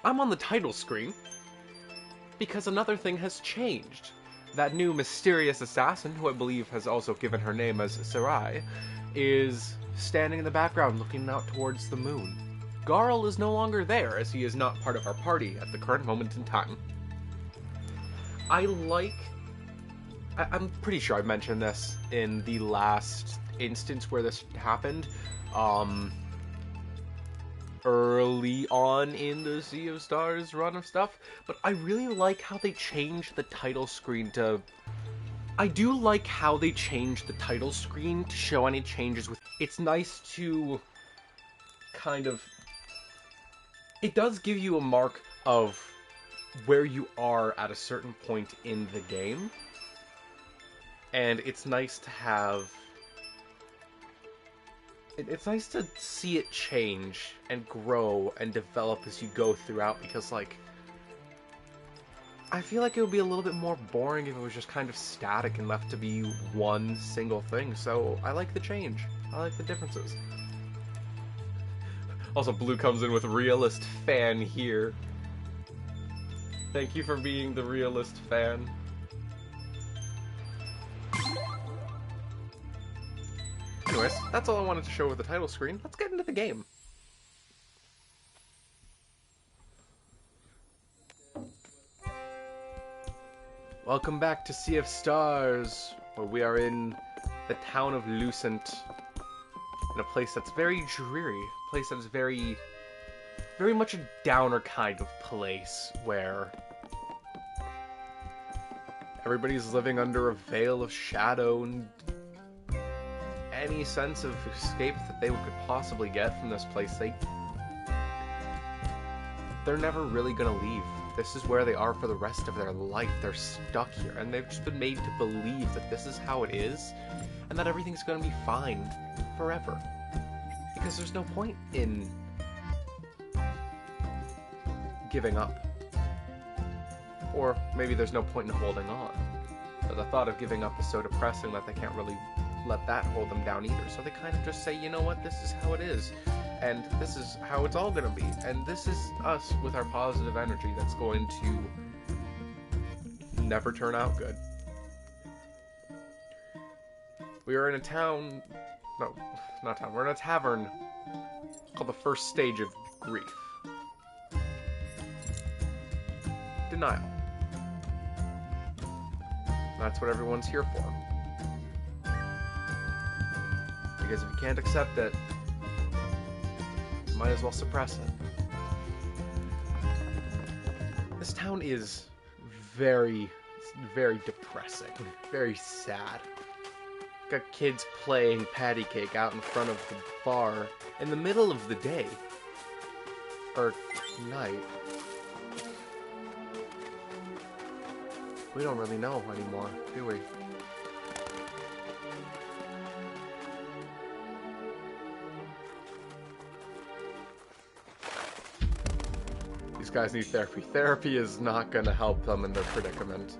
I'm on the title screen because another thing has changed. That new mysterious assassin, who I believe has also given her name as Sarai, is standing in the background looking out towards the moon. Garl is no longer there, as he is not part of our party at the current moment in time. I'm pretty sure I mentioned this in the last instance where this happened, early on in the Sea of Stars run of stuff, but I really like how they changed the title screen to... I do like how they changed the title screen to show any changes with... It's nice to kind of... It does give you a mark of where you are at a certain point in the game, and it's nice to have... It's nice to see it change and grow and develop as you go throughout, because, like, I feel like it would be a little bit more boring if it was just kind of static and left to be one single thing, so I like the change. I like the differences. Also, Blue comes in with realist fan here. Thank you for being the realist fan. Anyways, that's all I wanted to show with the title screen. Let's get into the game. Welcome back to Sea of Stars, where we are in the town of Lucent, in a place that's very dreary, a place that is very much a downer kind of place, where everybody's living under a veil of shadow, and any sense of escape that they could possibly get from this place, they're never really gonna leave. This is where they are for the rest of their life. They're stuck here, and they've just been made to believe that this is how it is, and that everything's gonna be fine forever. Because there's no point in giving up. Or maybe there's no point in holding on. But the thought of giving up is so depressing that they can't really let that hold them down either. So they kind of just say, you know what, this is how it is. And this is how it's all gonna be. And this is us with our positive energy that's going to never turn out good. We are in a town... No, not town. We're in a tavern called the First Stage of Grief. Denial. That's what everyone's here for. Because if you can't accept it, you might as well suppress it. This town is very depressing. Very sad. Got kids playing patty cake out in front of the bar in the middle of the day. Or night. We don't really know anymore, do we? These guys need therapy. Therapy is not going to help them in their predicament.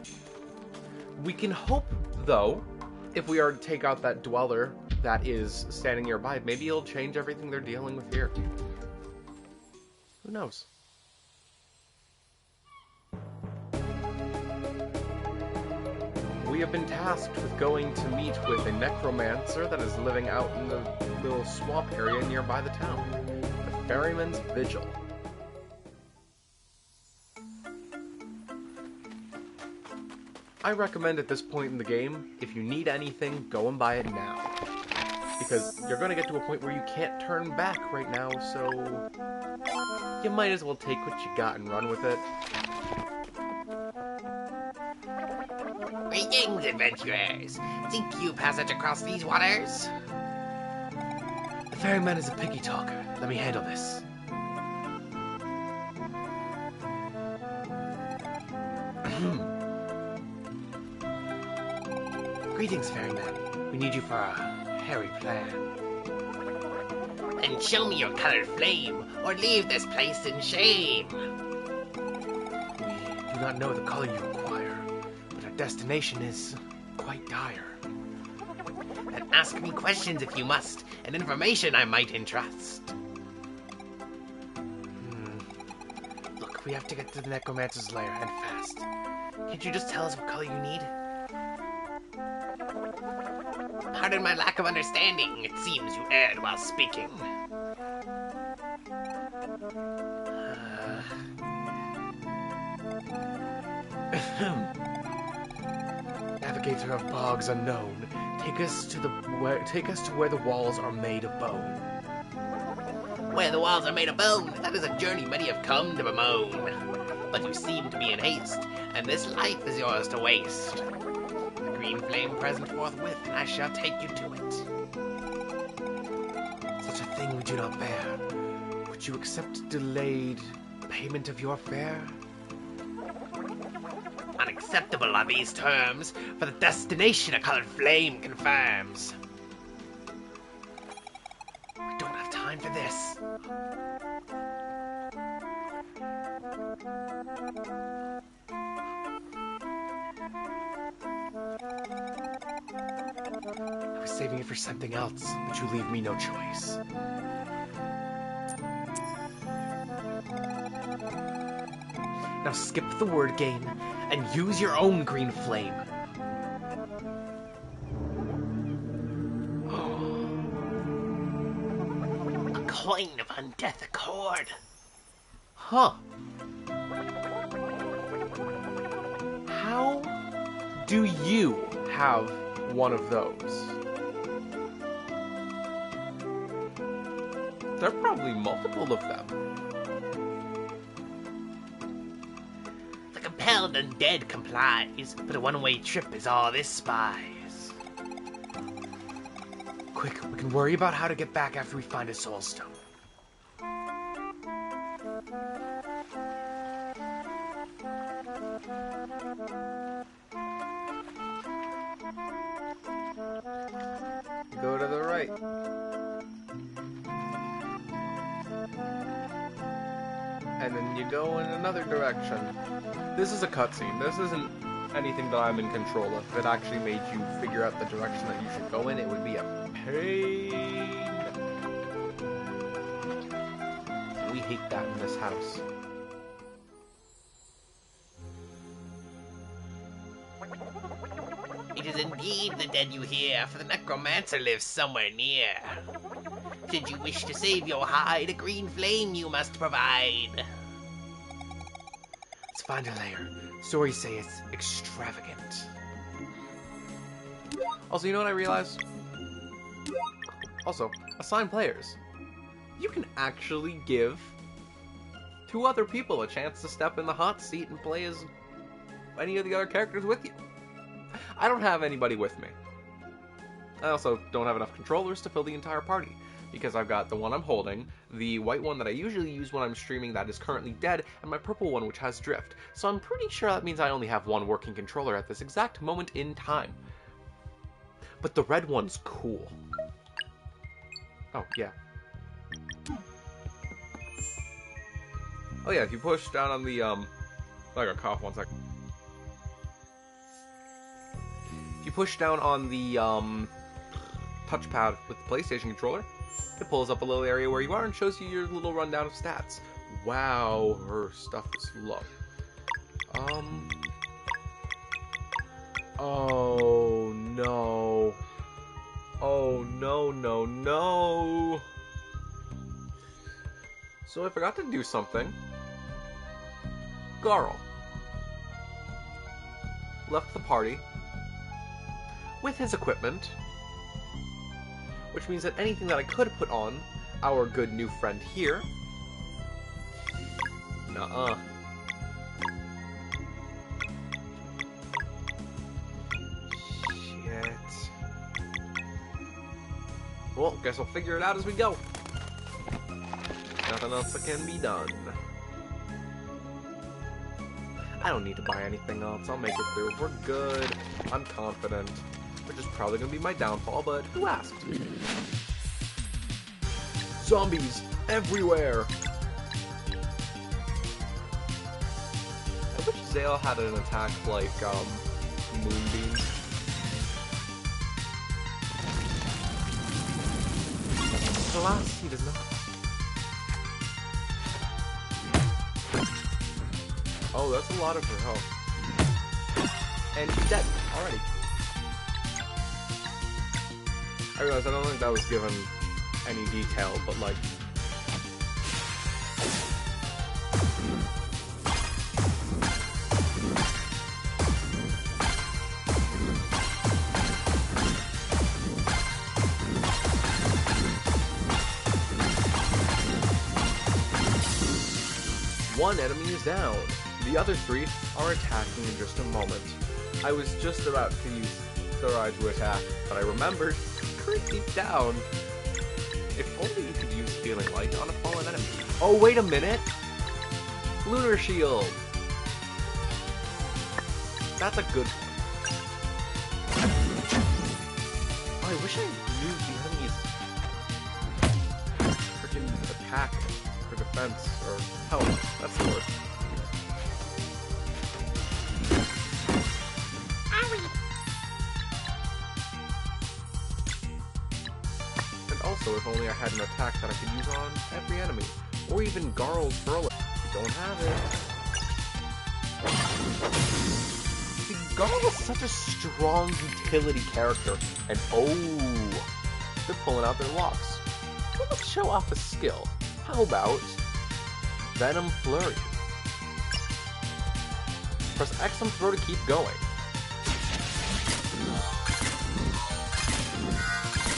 We can hope, though, if we are to take out that dweller that is standing nearby, maybe it'll change everything they're dealing with here. Who knows? We have been tasked with going to meet with a necromancer that is living out in the little swamp area nearby the town. The Ferryman's Vigil. I recommend at this point in the game, if you need anything, go and buy it now. Because you're going to get to a point where you can't turn back right now, so you might as well take what you got and run with it. Greetings, adventurers! Seek you passage across these waters? The ferryman is a picky talker. Let me handle this. Greetings, ferryman. We need you for a hairy plan. Then show me your colored flame, or leave this place in shame. We do not know the color you require, but our destination is quite dire. Then ask me questions if you must, and information I might entrust. Look, we have to get to the Necromancer's lair, and fast. Can't you just tell us what color you need? Pardon my lack of understanding. It seems you erred while speaking. Navigator of bogs unknown, take us to where the walls are made of bone. Where the walls are made of bone, that is a journey many have come to bemoan. But you seem to be in haste, and this life is yours to waste. The green flame present forthwith, and I shall take you to it. Such a thing we do not bear. Would you accept delayed payment of your fare? Unacceptable are these terms, for the destination a colored flame confirms. We don't have time for this. I was saving it for something else, but you leave me no choice. Now skip the word game and use your own green flame. A coin of undeath accord. Huh. How do you have one of those? There are probably multiple of them. The compelled undead complies, but a one-way trip is all this spies. Quick, we can worry about how to get back after we find a soul stone. Go to the right. And then you go in another direction. This is a cutscene. This isn't anything that I'm in control of. If it actually made you figure out the direction that you should go in, it would be a pain. We hate that in this house. It is indeed the dead you hear, for the Necromancer lives somewhere near. Should you wish to save your hide, a green flame you must provide. Let's find a lair. Stories say it's extravagant. Also, you know what I realized? Also, assign players. You can actually give 2 other people a chance to step in the hot seat and play as any of the other characters with you. I don't have anybody with me. I also don't have enough controllers to fill the entire party, because I've got the one I'm holding, the white one that I usually use when I'm streaming that is currently dead, and my purple one which has drift. So I'm pretty sure that means I only have one working controller at this exact moment in time. But the red one's cool. Oh, yeah. Oh yeah, if you push down on the, I got a cough, 1 second. If you push down on the, touchpad with the PlayStation controller, it pulls up a little area where you are and shows you your little rundown of stats. Wow, her stuff is low. Oh no. Oh no, no, no. So I forgot to do something. Garl left the party with his equipment, which means that anything that I could put on our good new friend here, nuh-uh. Shit. Well, guess I'll figure it out as we go. Nothing else that can be done. I don't need to buy anything else. I'll make it through. We're good. I'm confident. Which is probably going to be my downfall, but who asked? Zombies everywhere! I wish Zale had an attack like, Moonbeam. Alas, he does not. Oh, that's a lot of her health. And she's dead already. I realize I don't think that was given any detail, but like... One enemy is down. The other 3 are attacking in just a moment. I was just about to use Thorai to attack, but I remembered, deep down, if only you could use Feeling Light on a fallen enemy. Oh, wait a minute! Lunar Shield! That's a good one. Oh, I wish I knew the enemy's freaking attack, or defense, or health. That's the word. Also, if only I had an attack that I could use on every enemy. Or even Garl's Furl. If you don't have it. See, Garl is such a strong utility character. And oh, they're pulling out their locks. Well, let's show off a skill. How about Venom Flurry? Press X and throw to keep going.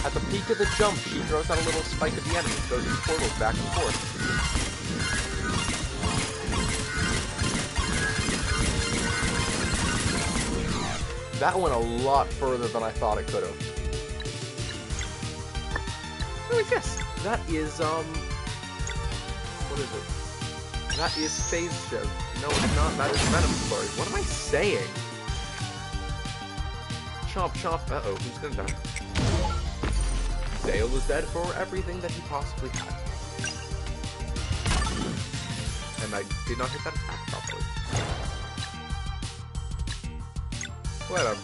At the peak of the jump, she throws out a little spike at the enemy, goes in portals back and forth. That went a lot further than I thought it could have. What is this? That is, what is it? That is Phase Shiv. No, it's not. That is Venom Flurry. What am I saying? Chomp, chomp. Uh-oh, who's gonna die? Dale was dead for everything that he possibly had. And I did not hit that attack properly. Whatever.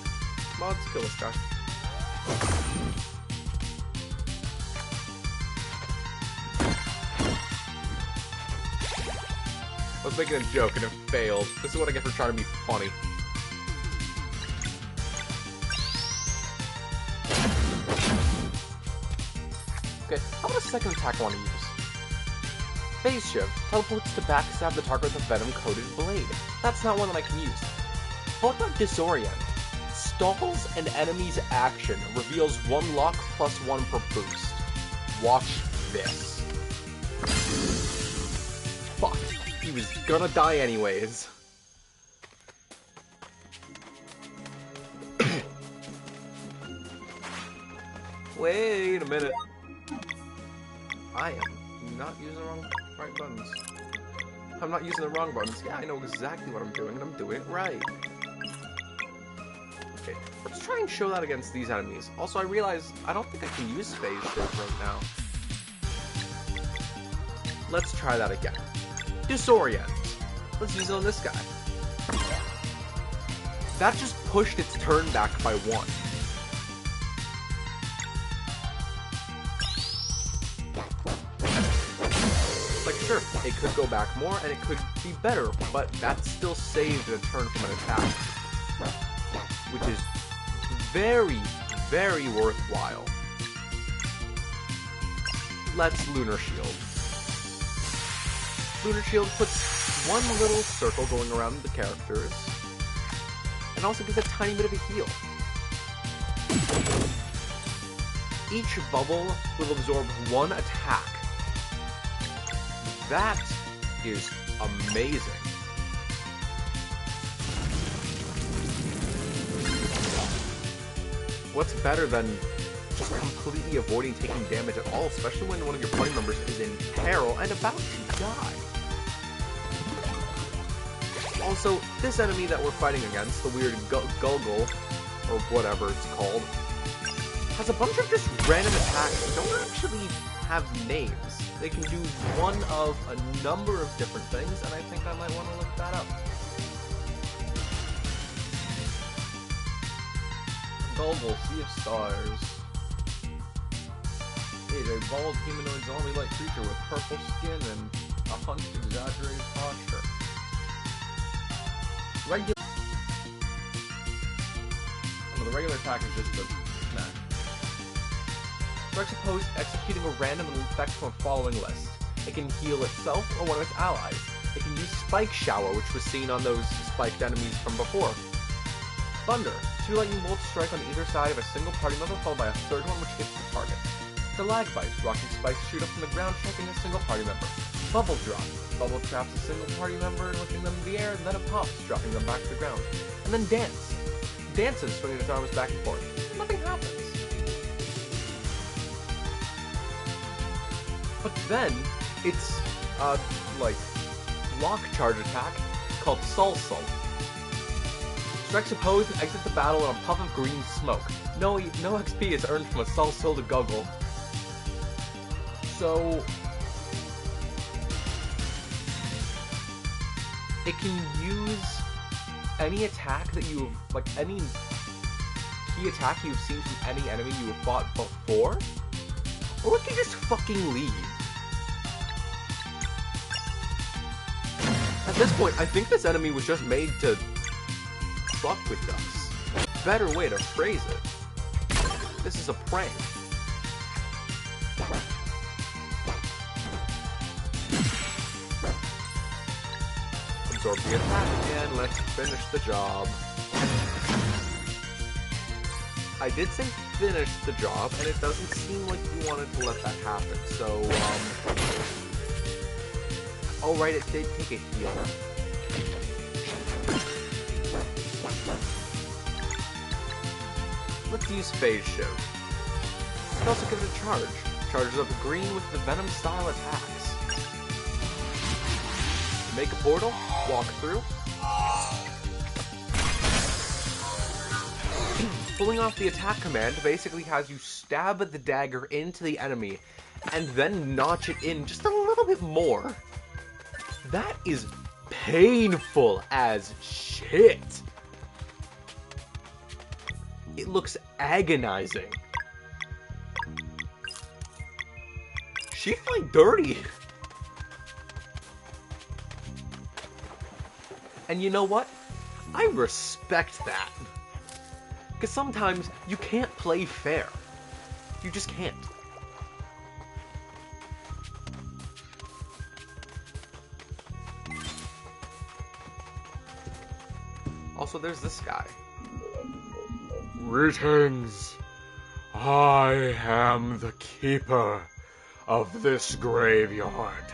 Mods kill this guy. I was making a joke and it failed. This is what I get for trying to be funny. Okay, how about a second attack I want to use? Phase Shiv teleports to backstab the target with a venom-coated blade. That's not one that I can use. What about Disorient? Stalls an enemy's action, reveals 1 lock plus 1 per boost. Watch this. Fuck, he was gonna die anyways. Wait a minute. I am not using the right buttons. I'm not using the wrong buttons. Yeah, I know exactly what I'm doing, and I'm doing it right. Okay, let's try and show that against these enemies. Also, I realize I don't think I can use Phase Shiv right now. Let's try that again. Disorient. Let's use it on this guy. That just pushed its turn back by 1. Sure, it could go back more, and it could be better, but that still saved a turn from an attack. Which is very, very worthwhile. Let's Lunar Shield. Lunar Shield puts 1 little circle going around the characters, and also gives a tiny bit of a heal. Each bubble will absorb 1 attack. That is amazing. What's better than just completely avoiding taking damage at all, especially when one of your party members is in peril and about to die? Also, this enemy that we're fighting against, the weird Gulgle, or whatever it's called, has a bunch of just random attacks that don't actually have names. They can do one of a number of different things, and I think I might want to look that up. Gulgle, Sea of Stars. He's a bald humanoid zombie-like creature with purple skin and a hunched, exaggerated posture. regular... Oh, no, the regular attack is just the smash. Strikes opposed, executing a random effect from a following list. It can heal itself or one of its allies. It can use Spike Shower, which was seen on those spiked enemies from before. Thunder. 2 lightning bolts strike on either side of a single party member, followed by a third one which hits the target. Stalag Bite. Rocking spikes shoot up from the ground, striking a single party member. Bubble Drop. Bubble traps a single party member, lifting them in the air, and then it pops, dropping them back to the ground. And then Dance. Dances, swinging his arms back and forth. Nothing happens. But then, it's, like, lock charge attack called Salsal. Strikes opposed and exits the battle in a puff of green smoke. No XP is earned from a Salsal to Guggle. So... it can use any attack that you've, like, any key attack you've seen from any enemy you have fought before, or it can just fucking leave. At this point, I think this enemy was just made to fuck with us. Better way to phrase it. This is a prank. Absorb the attack again, let's finish the job. I did say finish the job, and it doesn't seem like you wanted to let that happen, so, oh right, it did take a heal. Let's use Phase Shift. It also gives a charge. Charges up green with the Venom style attacks. Make a portal, walk through. Pulling off the attack command basically has you stab the dagger into the enemy and then notch it in just a little bit more. That is painful as shit. It looks agonizing. She fight dirty. And you know what? I respect that. Because sometimes you can't play fair. You just can't. Also, there's this guy. Greetings. I am the keeper of this graveyard.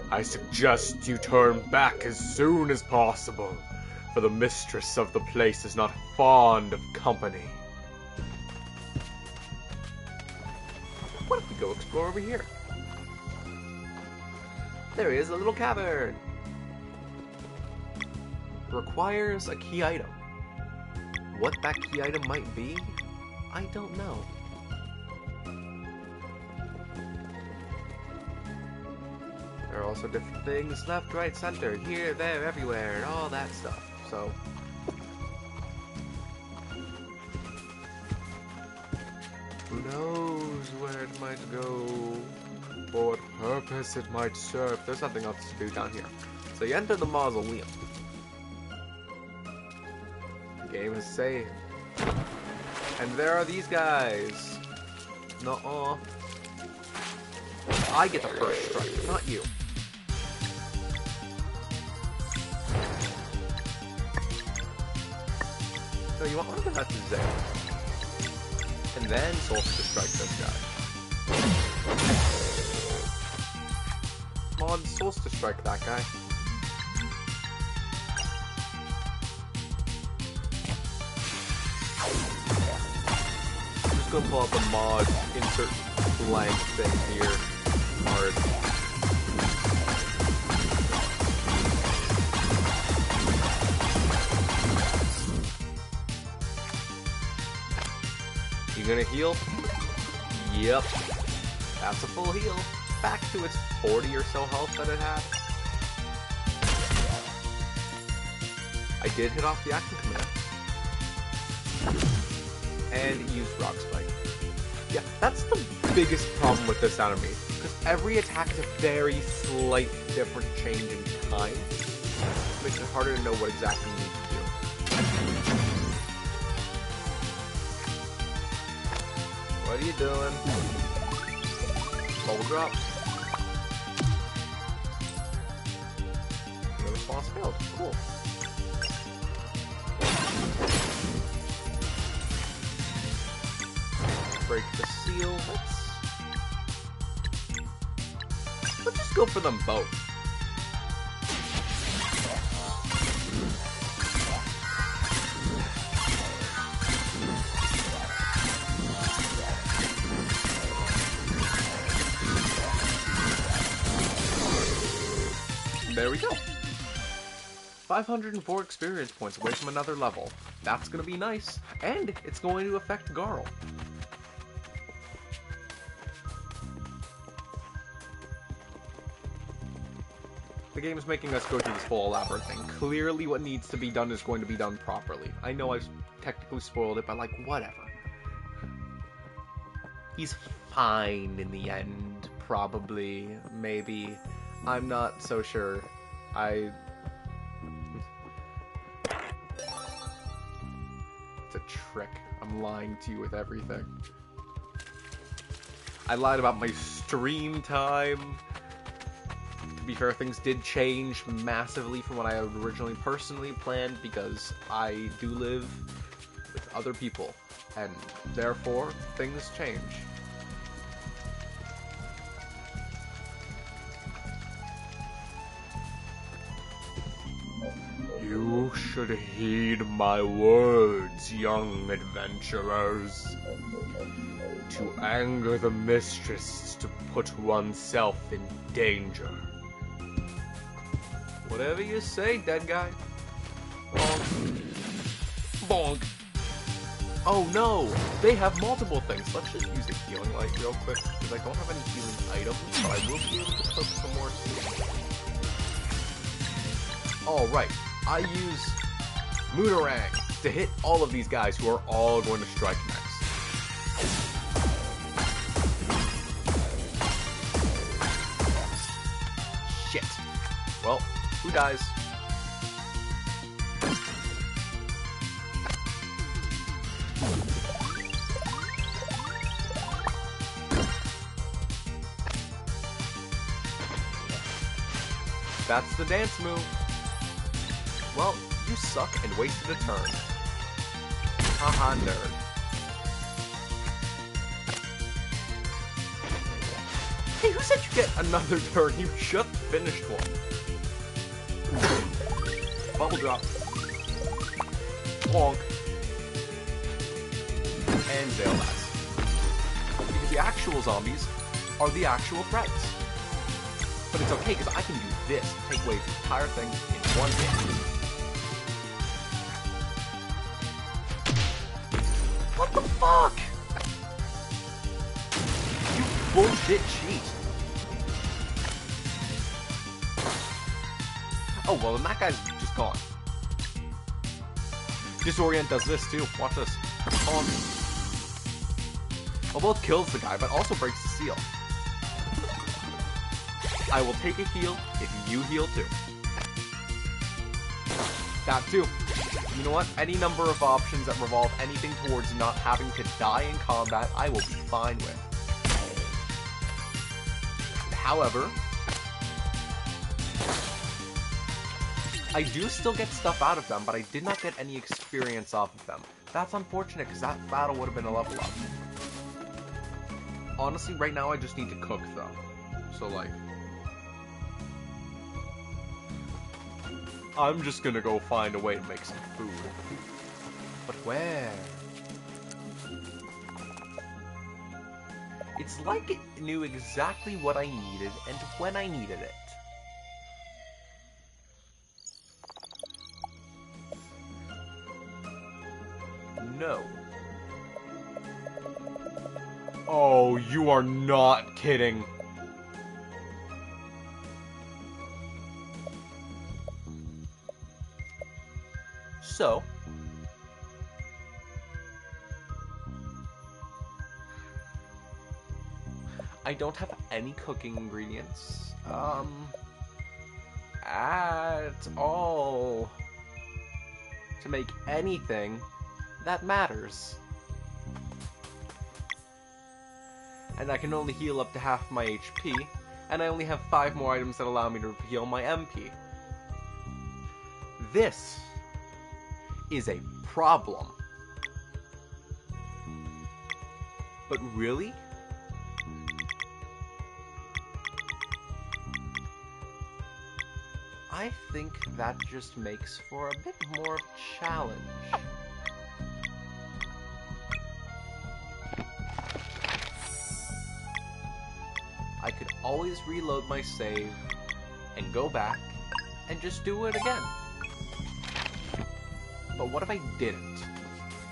I suggest you turn back as soon as possible, for the mistress of the place is not fond of company. What if we go explore over here? There is a little cavern. Requires a key item. What that key item might be, I don't know. There are also different things, left, right, center, here, there, everywhere, and all that stuff, so... who knows where it might go, for what purpose it might serve. There's nothing else to do down here. So you enter the mausoleum. The game is saved. And there are these guys. Nuh-uh. I get the first strike, not you. No, you want to have to Zay. And then Solstice strike this guy. Come on, Solstice strike that guy. I'm just gonna pull out the mod insert blank thing here. Hard. You gonna heal? Yep. That's a full heal. Back to its 40 or so health that it had. I did hit off the action command. And use Rock Spike. Yeah, that's the biggest problem with this enemy. Because every attack is a very slight different change in time. which makes it harder to know what exactly you need to do. What are you doing? Bubble drop. No response failed. Cool. Break the seal. Let's just go for them both. There we go. 504 experience points away from another level. That's gonna be nice, and it's going to affect Garl. The game is making us go through this full elaborate thing. Clearly what needs to be done is going to be done properly. I know I've technically spoiled it, but like, whatever. He's fine in the end, probably, maybe. I'm not so sure. It's a trick. I'm lying to you with everything. I lied about my stream time. To be fair, things did change massively from what I had originally personally planned because I do live with other people, and therefore, things change. You should heed my words, young adventurers. To anger the mistress is to put oneself in danger. Whatever you say, dead guy. Bonk. Bonk. Oh no! They have multiple things. Let's just use a healing light real quick, because I don't have any healing items, but I will be able to cook some more soup. Alright, I use linktr.ee to hit all of these guys who are all going to strike next. Shit. Well, who dies? That's the dance move. Well, you suck and wasted a turn. Haha, nerd. Hey, who said you get another turn? You just finished one. Bubble drop. Bonk. And Zailbass. Because the actual zombies are the actual threats. But it's okay, because I can do this to take away the entire thing in one hit. What the fuck? You bullshit cheat. Oh, well, then that guy's just gone. Disorient does this too. Watch this. Well, both kills the guy, but also breaks the seal. I will take a heal if you heal too. That too. You know what? Any number of options that revolve anything towards not having to die in combat, I will be fine with. However, I do still get stuff out of them, but I did not get any experience off of them. That's unfortunate, because that battle would have been a level up. Honestly, right now I just need to cook, though. So, like, I'm just gonna go find a way to make some food. But where? It's like it knew exactly what I needed and when I needed it. No. Oh, you are not kidding. So, I don't have any cooking ingredients, at all. to make anything that matters. And I can only heal up to half my HP, and I only have 5 more items that allow me to heal my MP. This is a problem. But really? I think that just makes for a bit more of a challenge. I could always reload my save and go back and just do it again. But what if I didn't,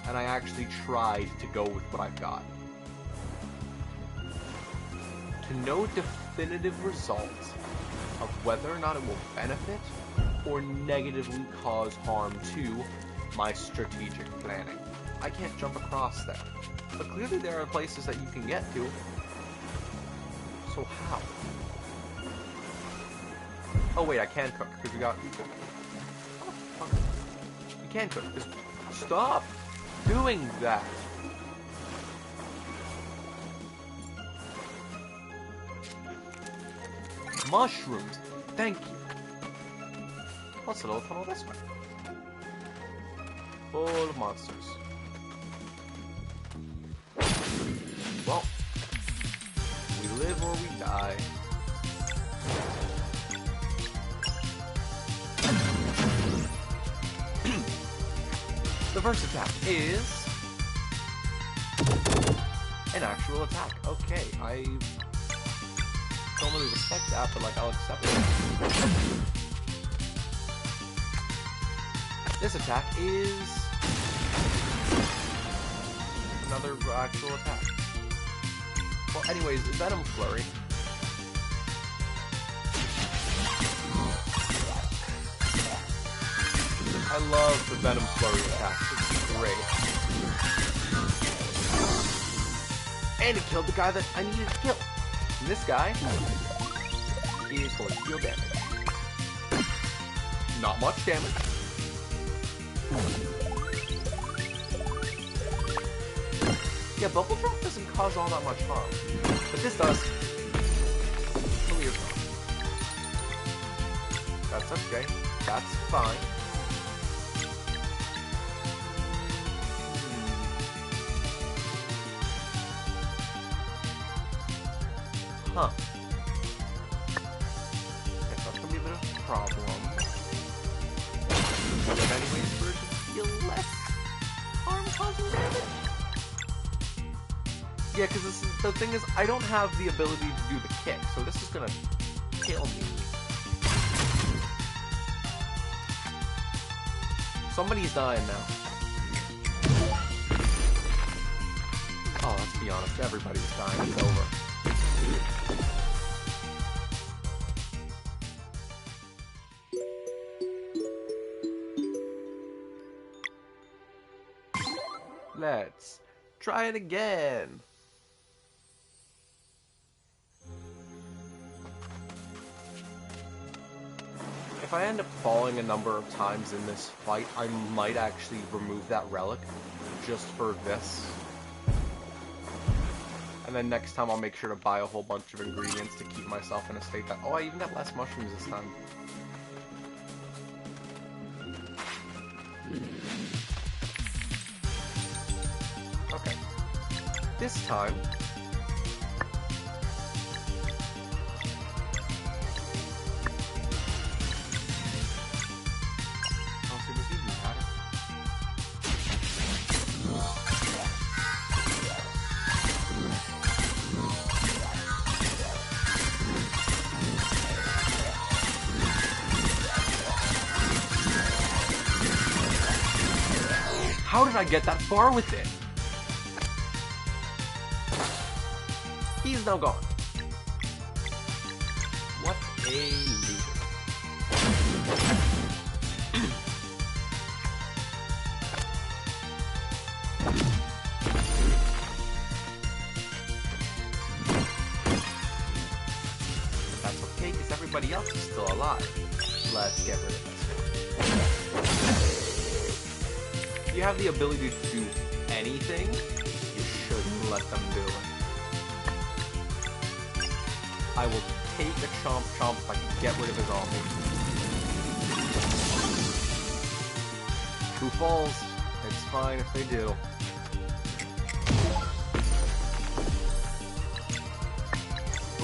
and I actually tried to go with what I've got? To know definitive results of whether or not it will benefit or negatively cause harm to my strategic planning. I can't jump across there, but clearly there are places that you can get to. So how? Oh wait, I can cook, because we got... Oh, fuck. You can cook. Just stop doing that. Mushrooms. Thank you. What's a little tunnel this way? Full of monsters. Well, we live or we die. The first attack is an actual attack. Okay, I don't really respect that, but like I'll accept it. This attack is another actual attack. Well, anyways, Venom Flurry. I love the Venom Flurry attack. It's great. And it killed the guy that I needed to kill. And this guy is going to deal damage. Not much damage. Yeah, Bubble Drop doesn't cause all that much harm. But this does. Clear harm. That's okay. That's fine. Huh. Guess that's gonna be a bit of a problem. But anyways, for it to feel less harm-causing damage? Yeah, because the thing is, I don't have the ability to do the kick, so this is gonna kill me. Somebody's dying now. Oh, let's be honest, everybody's dying. It's over. Let's try it again. If I end up falling a number of times in this fight, I might actually remove that relic just for this. And then next time I'll make sure to buy a whole bunch of ingredients to keep myself in a state that... Oh, I even got less mushrooms this time. Okay. This time... Oh, so this even matter. How did I get that far with it? He's now gone. What a loser. That's okay, because everybody else is still alive. Let's get rid of this one. you have the ability to do anything, you shouldn't let them do it. I will take a Chomp Chomp if I can get rid of his army. True falls. It's fine if they do.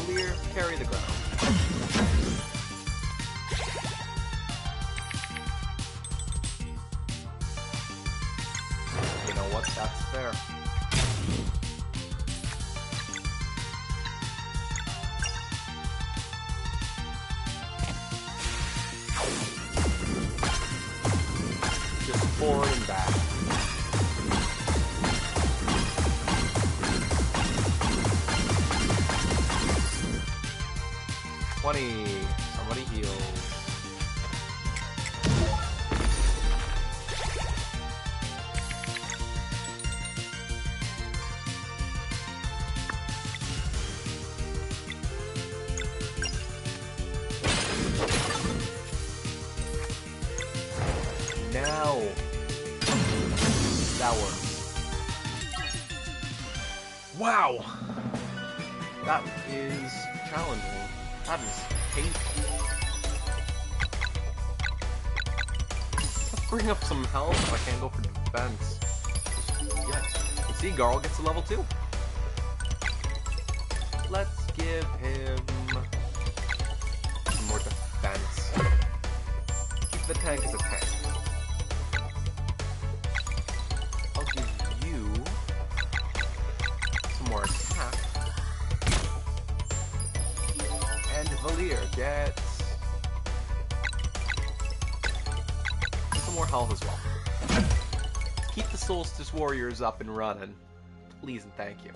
Clear, carry the ground. You know what? That's fair. Just forward and back. Somebody heals. Now that works. Wow, that is challenging. That is painful. Let's bring up some health if I can't go for defense. Yes. You see, Garl gets a level 2. Let's give him some more defense. Keep the tank as a tank. I'll give you some more attack. And Valir gets some more health as well. Keep the Solstice Warriors up and running. Please and thank you.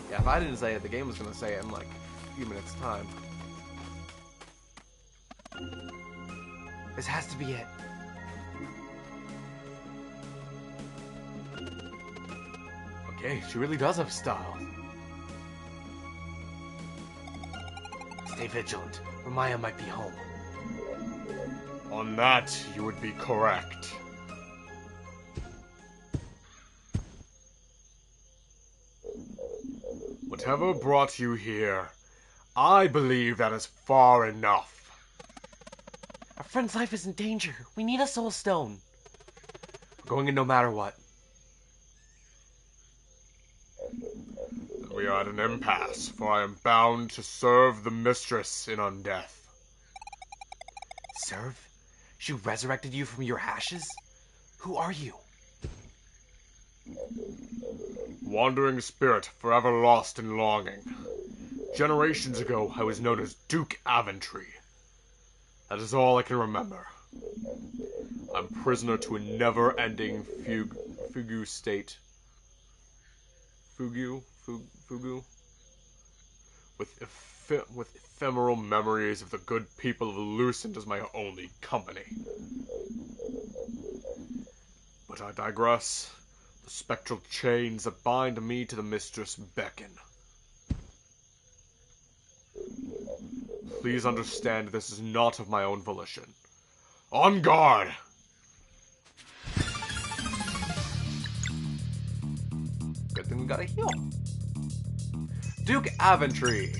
Yeah, if I didn't say it, the game was going to say it in like a few minutes' time. This has to be it. Okay, she really does have style. Stay vigilant. Ramaya might be home. On that, you would be correct. Whatever brought you here, I believe that is far enough. Our friend's life is in danger. We need a soul stone. We're going in no matter what. We are at an impasse, for I am bound to serve the mistress in Undead. Serve? She resurrected you from your ashes? Who are you? Wandering spirit, forever lost in longing. Generations ago, I was known as Duke Aventry. That is all I can remember. I'm prisoner to a never-ending fugu state. Fugu? With ephemeral memories of the good people of Lucent as my only company. But I digress. The spectral chains that bind me to the mistress beckon. Please understand this is not of my own volition. On guard! Good thing we got a heal. Duke Aventry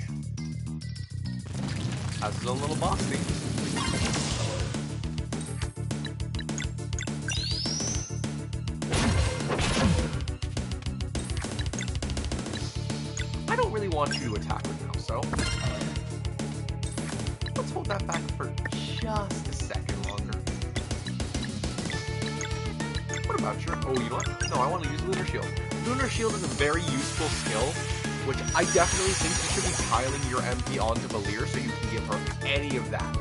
has his own little boss thing. I don't really want you to attack right now, so let's hold that back for just a second longer. What about your... Oh, you know what? No, I want to use Lunar Shield. Lunar Shield is a very useful skill, which I definitely think you should be piling your MP onto Valir so you can give her any of that.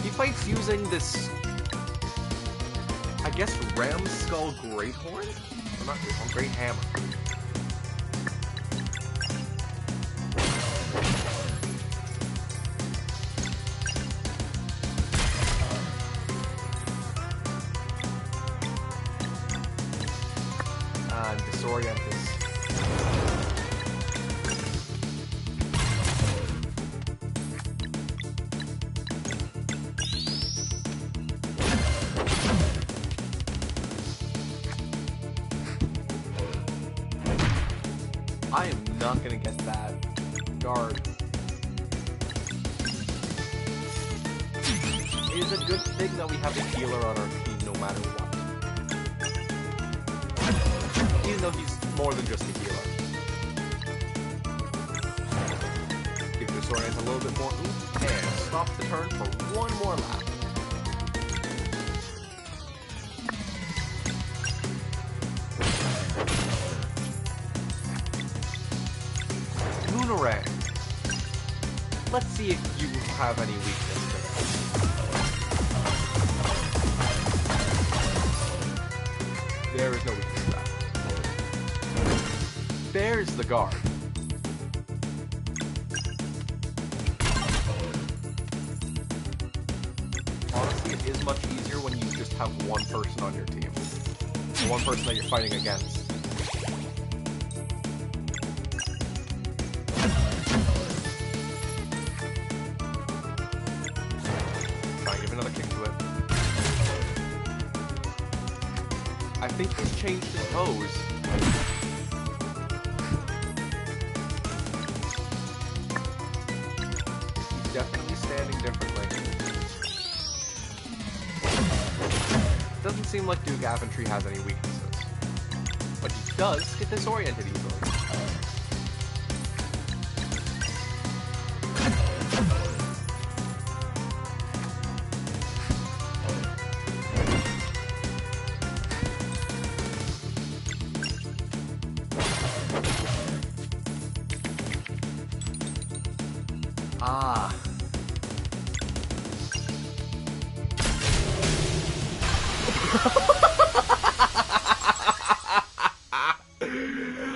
He fights using this, I guess, Ram Skull Great Horn? Or not Great Horn, Great Hammer. Disorient is... I am not gonna get that guard. It is a good thing that we have a healer on our team no matter what. Even though he's more than just a healer. Give this orient a little bit more oomph and stop the turn for one more lap. Linktr.ee. Let's see if you have any weakness to that. There is no weakness to that. There's the guard. Honestly, it is much easier when you just have one person on your team. The one person that you're fighting against. I think he's changed his pose. He's definitely standing differently. Doesn't seem like Duke Aventry has any weaknesses. But he does get disoriented easily. Ah.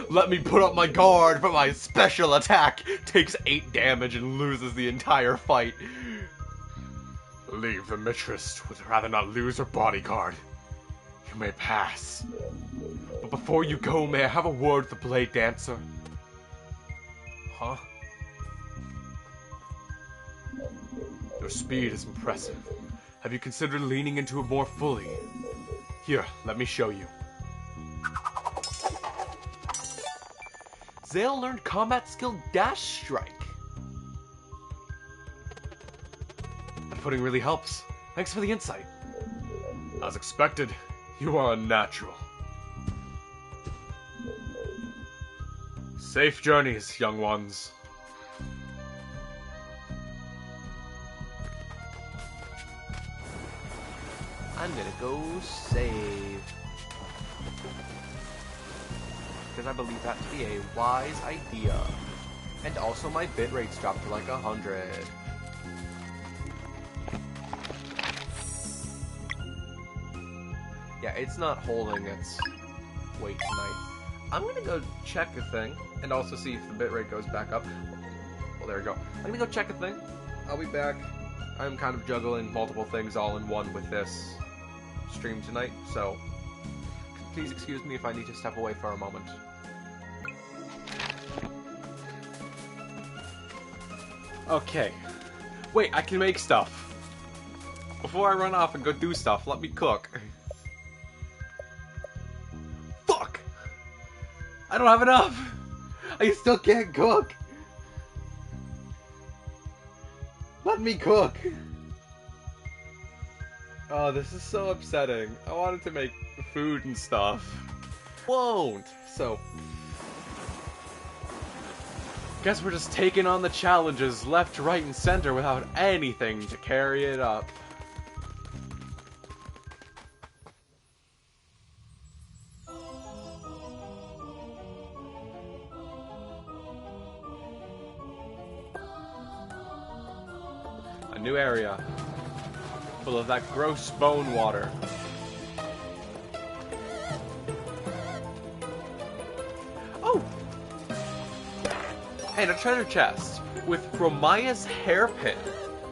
Let me put up my guard, but my special attack takes 8 damage and loses the entire fight. Leave the mistress would rather not lose her bodyguard. You may pass. But before you go, may I have a word with the Blade Dancer? Huh? Your speed is impressive. Have you considered leaning into it more fully? Here, let me show you. Zale learned combat skill Dash Strike. That footing really helps. Thanks for the insight. As expected, you are unnatural. Safe journeys, young ones. I'm gonna go save. Because I believe that to be a wise idea. And also my bitrate's dropped to like 100. Yeah, it's not holding its weight tonight. I'm gonna go check a thing, and also see if the bitrate goes back up. Well, there we go. I'm gonna go check a thing. I'll be back. I'm kind of juggling multiple things all in one with this stream tonight, so please excuse me if I need to step away for a moment. Okay. Wait, I can make stuff. Before I run off and go do stuff, let me cook. Fuck! I don't have enough! I still can't cook! Let me cook! Oh, this is so upsetting. I wanted to make food and stuff. Won't! So, guess we're just taking on the challenges left, right, and center without anything to carry it up. A new area. Full of that gross bone water. Oh! And a treasure chest with Romaya's hairpin.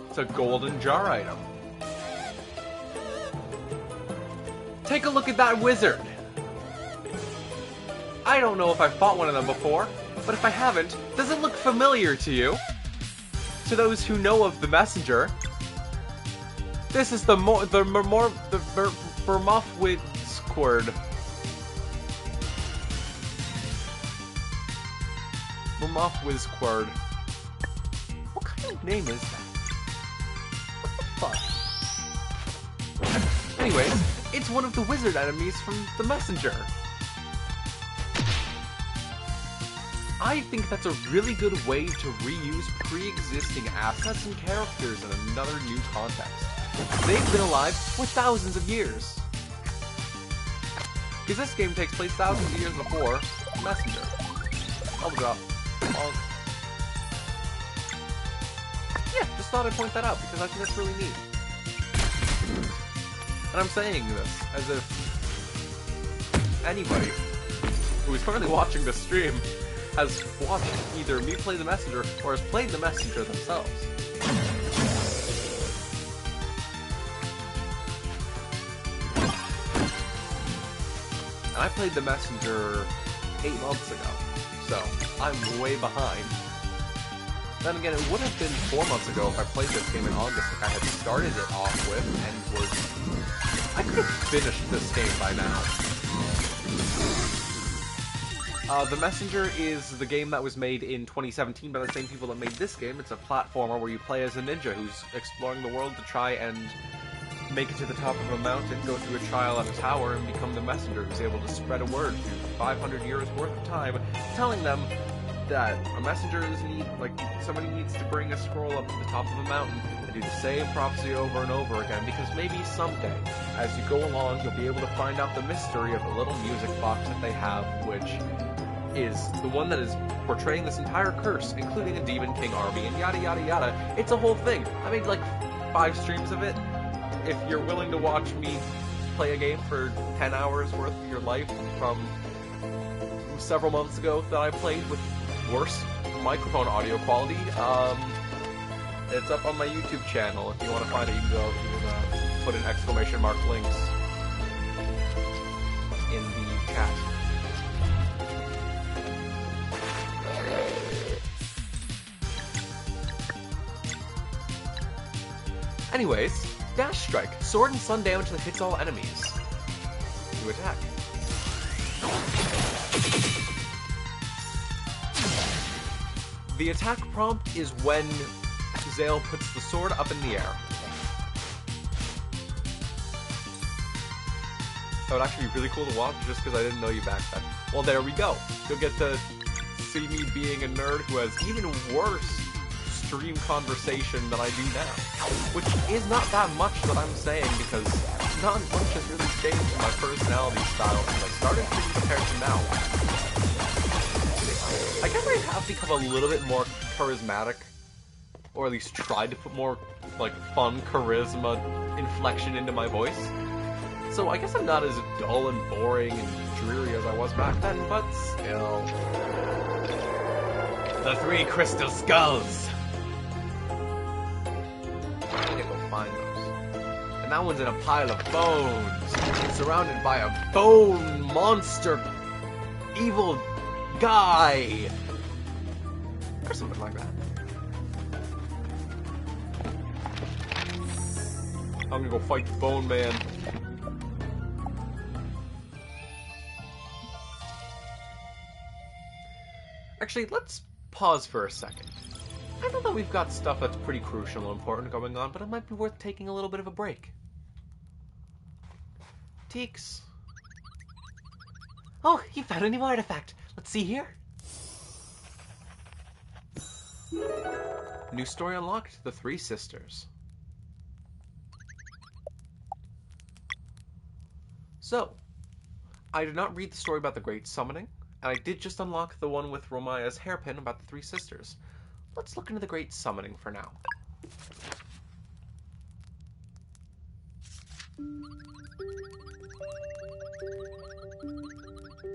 It's a golden jar item. Take a look at that wizard! I don't know if I've fought one of them before, but if I haven't, does it look familiar to you? To those who know of the messenger, this is the Vermuffwid Squid. Ramoth Wizquard. What kind of name is that? What the fuck? Anyways, it's one of the wizard enemies from the Messenger. I think that's a really good way to reuse pre-existing assets and characters in another new context. They've been alive for thousands of years. Because this game takes place thousands of years before Messenger. I'll drop. Yeah, just thought I'd point that out because I think that's really neat. And I'm saying this as if anybody who is currently watching this stream has watched either me play the Messenger or has played the Messenger themselves. And I played the Messenger 8 months ago, so I'm way behind. Then again, it would have been 4 months ago if I played this game in August like I had started it off with and was... I could have finished this game by now. The Messenger is the game that was made in 2017 by the same people that made this game. It's a platformer where you play as a ninja who's exploring the world to try and make it to the top of a mountain, go through a trial at a tower, and become the messenger who's able to spread a word through 500 years worth of time, telling them that a messenger is somebody needs to bring a scroll up to the top of a mountain and do the same prophecy over and over again, because maybe someday, as you go along, you'll be able to find out the mystery of the little music box that they have, which is the one that is portraying this entire curse, including a Demon King army, and yada yada yada. It's a whole thing. I made like 5 streams of it. If you're willing to watch me play a game for 10 hours worth of your life from several months ago that I played with worse microphone audio quality, it's up on my YouTube channel. If you want to find it, you can go, put in exclamation mark links in the chat. Anyways, Dash Strike. Sword and Sun damage that hits all enemies. You attack. The attack prompt is when Zale puts the sword up in the air. That would actually be really cool to watch just because I didn't know you back then. Well, there we go. You'll get to see me being a nerd who has even worse stream conversation than I do now. Which is not that much that I'm saying, because not much has really changed in my personality style since I started streaming compared to now. I guess I have become a little bit more charismatic, or at least tried to put more, fun charisma inflection into my voice. So I guess I'm not as dull and boring and dreary as I was back then, but still. The 3 crystal skulls! I need to go find those. And that one's in a pile of bones, surrounded by a bone monster evil guy. Or something like that. I'm gonna go fight the Bone Man. Actually, let's pause for a second. I know that we've got stuff that's pretty crucial and important going on, but it might be worth taking a little bit of a break. Teeks. Oh, you found a new artifact. Let's see here. New story unlocked, The 3 Sisters. So, I did not read the story about the Great Summoning, and I did just unlock the one with Romaya's hairpin about the 3 sisters. Let's look into the Great Summoning for now.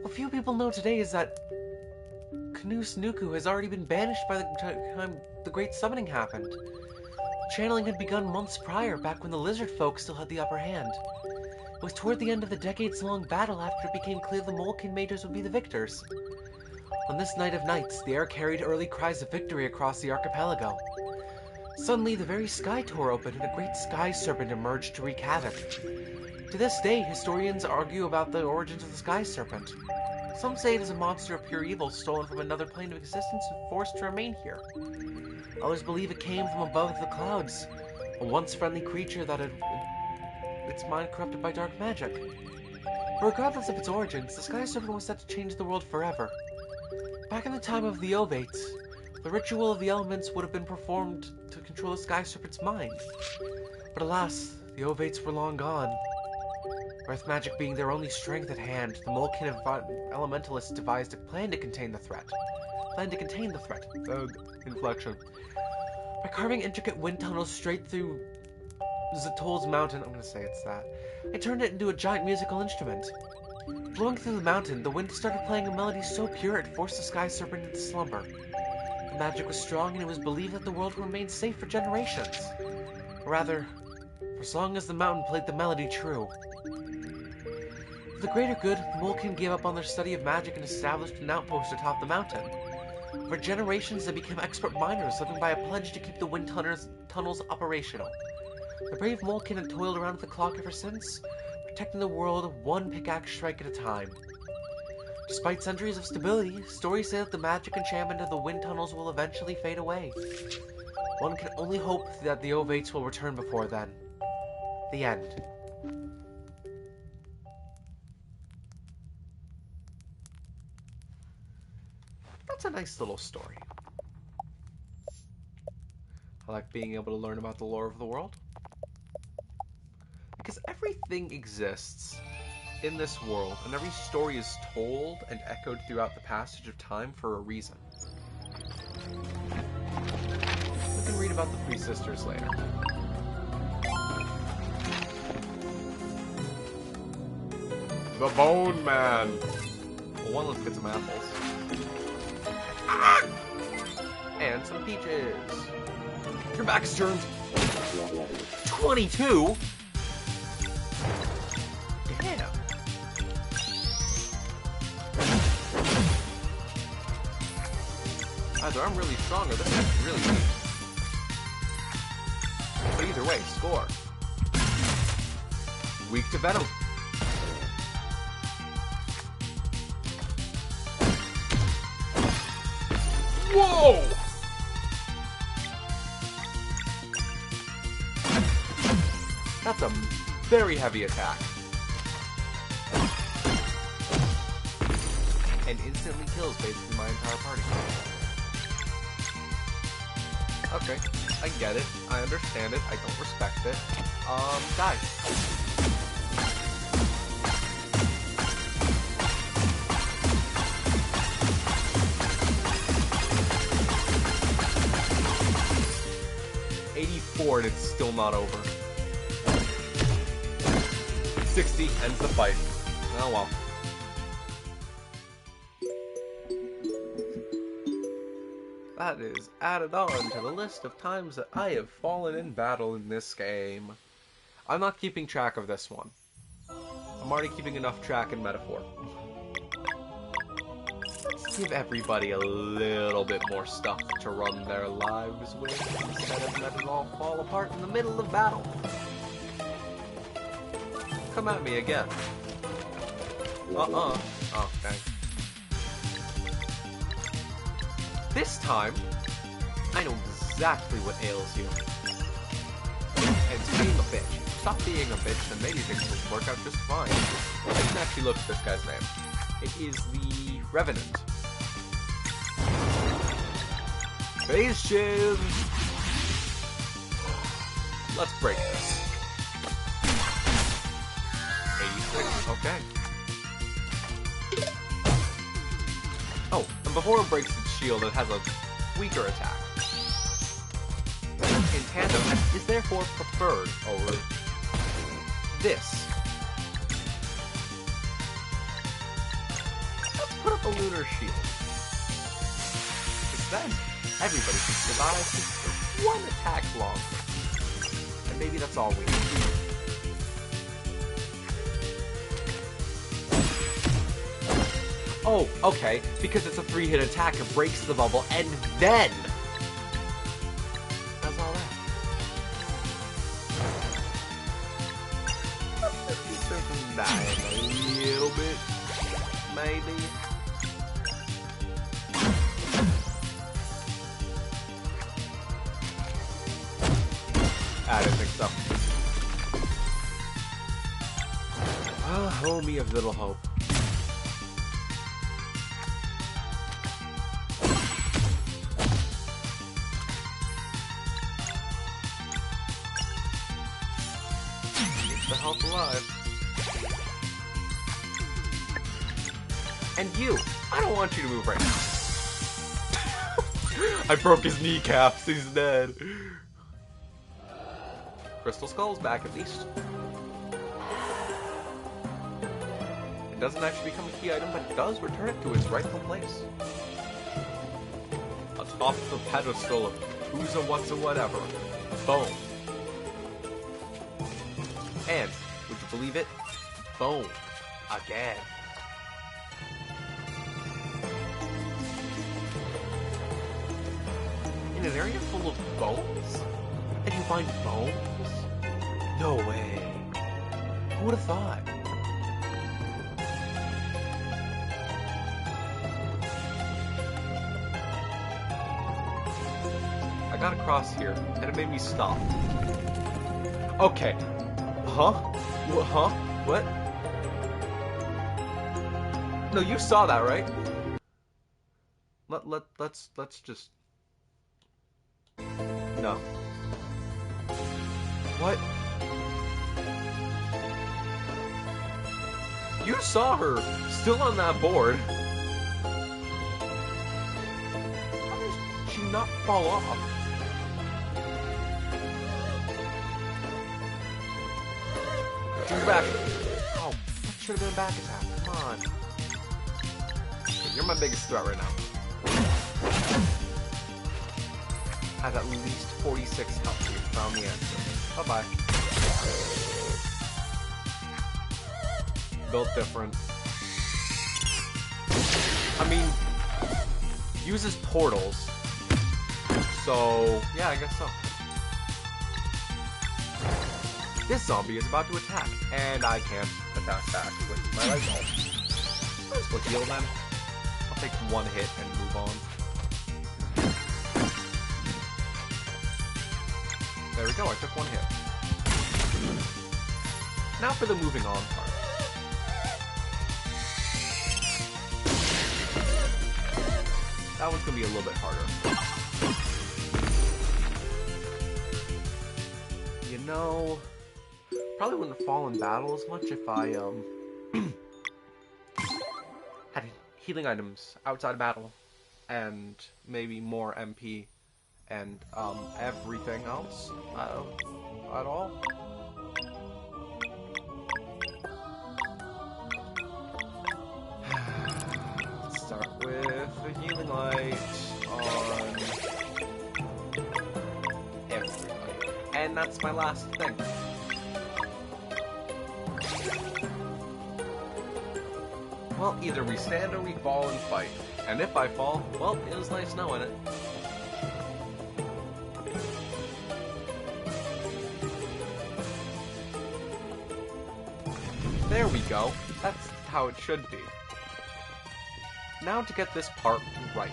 What few people know today is that Knus Nuku has already been banished by the time the Great Summoning happened. Channeling had begun months prior, back when the lizard folk still had the upper hand. It was toward the end of the decades-long battle after it became clear the Molekin mages would be the victors. On this night of nights, the air carried early cries of victory across the archipelago. Suddenly, the very sky tore open and a great sky serpent emerged to wreak havoc. To this day, historians argue about the origins of the sky serpent. Some say it is a monster of pure evil stolen from another plane of existence and forced to remain here. Others believe it came from above the clouds, a once friendly creature that had its mind corrupted by dark magic. But regardless of its origins, the Sky Serpent was set to change the world forever. Back in the time of the Ovates, the ritual of the elements would have been performed to control the Sky Serpent's mind. But alas, the Ovates were long gone. Earth magic being their only strength at hand, the Molkin elementalists devised a plan to contain the threat. Inflection. By carving intricate wind tunnels straight through Zatol's mountain, I'm gonna say it's that, it turned it into a giant musical instrument. Blowing through the mountain, the wind started playing a melody so pure it forced the Sky Serpent into slumber. The magic was strong, and it was believed that the world would remain safe for generations. Or rather, for as long as the mountain played the melody true. For the greater good, the Molkin gave up on their study of magic and established an outpost atop the mountain. For generations, they became expert miners, living by a pledge to keep the wind tunnels operational. The brave Molkin had toiled around the clock ever since, protecting the world one pickaxe strike at a time. Despite centuries of stability, stories say that the magic enchantment of the wind tunnels will eventually fade away. One can only hope that the Ovates will return before then. The end. That's a nice little story. I like being able to learn about the lore of the world. Because everything exists in this world, and every story is told and echoed throughout the passage of time for a reason. We can read about the Three Sisters later. The Bone Man. Well, one, let's get some apples. And some peaches. Your back is turned. 22? Damn. Either I'm really strong or this guy's really weak. But either way, score. Weak to venom. Whoa! That's a very heavy attack. And instantly kills basically my entire party. Okay, I get it. I understand it. I don't respect it. Die. And it's still not over. 60 ends the fight. Oh well. That is added on to the list of times that I have fallen in battle in this game. I'm not keeping track of this one. I'm already keeping enough track in metaphor. Let's give everybody a little bit more stuff to run their lives with instead of letting it all fall apart in the middle of battle. Come at me again. Oh, dang. This time, I know exactly what ails you. And it's being a bitch. Stop being a bitch and maybe things will work out just fine. I can actually look at this guy's name. It is the Revenant. Phase shield! Let's break this. 86, okay. Oh, and before it breaks its shield, it has a weaker attack. In tandem, is therefore preferred over this. Let's put up a lunar shield. Because then, everybody can survive just for one attack longer. And maybe that's all we need. Oh, okay, because it's a 3-hit attack, it breaks the bubble, and then does all that. Die a little bit. maybe? I didn't think so. Oh, me of little hope. Keep the health alive. And you! I don't want you to move right now. I broke his kneecaps, he's dead. Crystal Skull's back at least. It doesn't actually become a key item, but it does return it to its rightful place. Atop the pedestal of who's a what's a whatever. Boom. And, would you believe it? Boom. Again. In an area full of bones? And you find bones? No way. Who would have thought? I got across here, and it made me stop. Okay. Huh? Huh? What? No, you saw that, right? Let's just... No. What? You saw her still on that board. How did she not fall off? She's back. Oh, that should have been a back attack. Come on. Okay, you're my biggest threat right now. Has at least 46 health. You found the answer. Bye-bye. Built different. I mean, uses portals. So, yeah, I guess so. This zombie is about to attack, and I can't attack back with my rifle. Let's go heal them. I'll take one hit and move on. There we go, I took one hit. Now for the moving on part. That one's gonna be a little bit harder. You know, probably wouldn't fall in battle as much if I, had healing items outside of battle, and maybe more MP, and, everything else, at all. Let's start with the healing light on everybody. And that's my last thing. Well, either we stand or we fall and fight. And if I fall, well, it was nice knowing it. There we go. That's how it should be. Now to get this part right.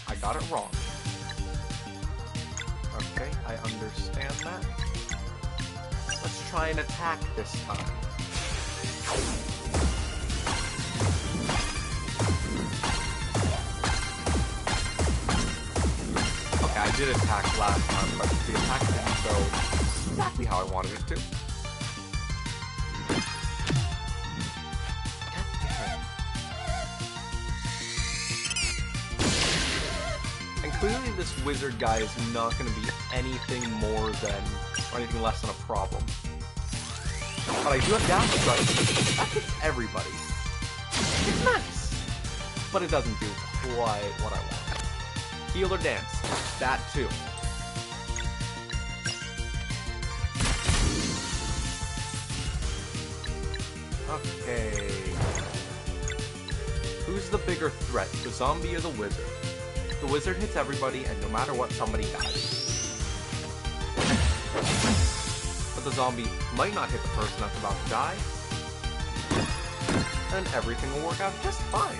I got it wrong. Okay, I understand that. Let's try and attack this time. Okay, I did attack last time, but the attack didn't go exactly how I wanted it to. God damn it. And clearly this wizard guy is not going to be anything more than, or anything less than a problem. But I do have dash strike. That hits everybody. It's nice. But it doesn't do quite what I want. Heal or dance. That too. Okay. Who's the bigger threat, the zombie or the wizard? The wizard hits everybody, and no matter what, somebody dies. But the zombie might not hit the person that's about to die, and everything will work out just fine.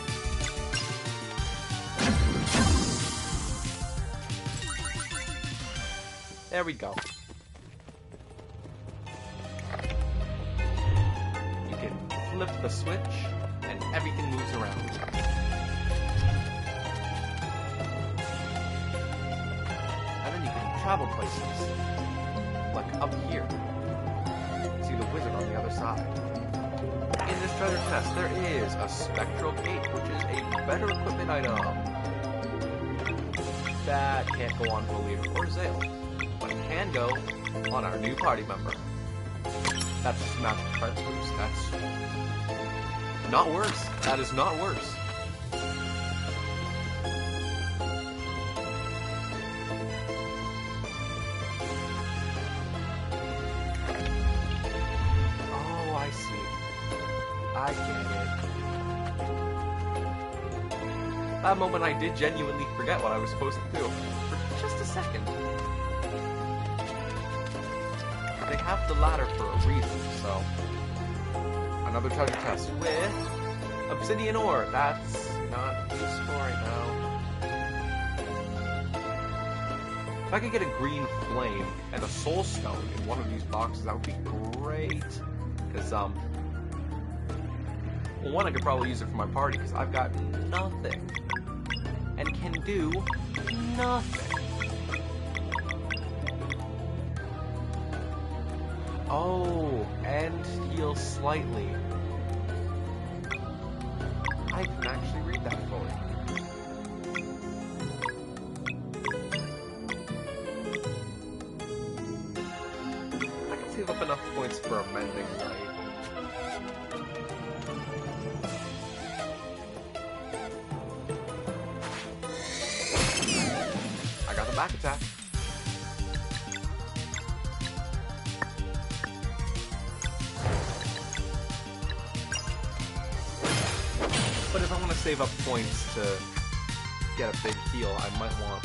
There we go. You can flip the switch, and everything moves around. And then you can travel places. Like up here. See the wizard on the other side. In this treasure chest, there is a spectral cape, which is a better equipment item. That can't go on Valir or Zale, but it can go on our new party member. That's just magic defense boost. That's not worse. That is not worse. Oh, I see. I get it. That moment I did genuinely forget what I was supposed to do. For just a second. They have the ladder for a reason, so... Another treasure chest with obsidian ore. That's not useful right now. If I could get a green flame and a soul stone in one of these boxes, that would be great. Because, well, one, I could probably use it for my party, because I've got nothing. And can do nothing. Oh, and heal slightly. I didn't actually read that fully. I can save up enough points for a mending blade. I got the back attack. But if I want to save up points to get a big heal, I might want...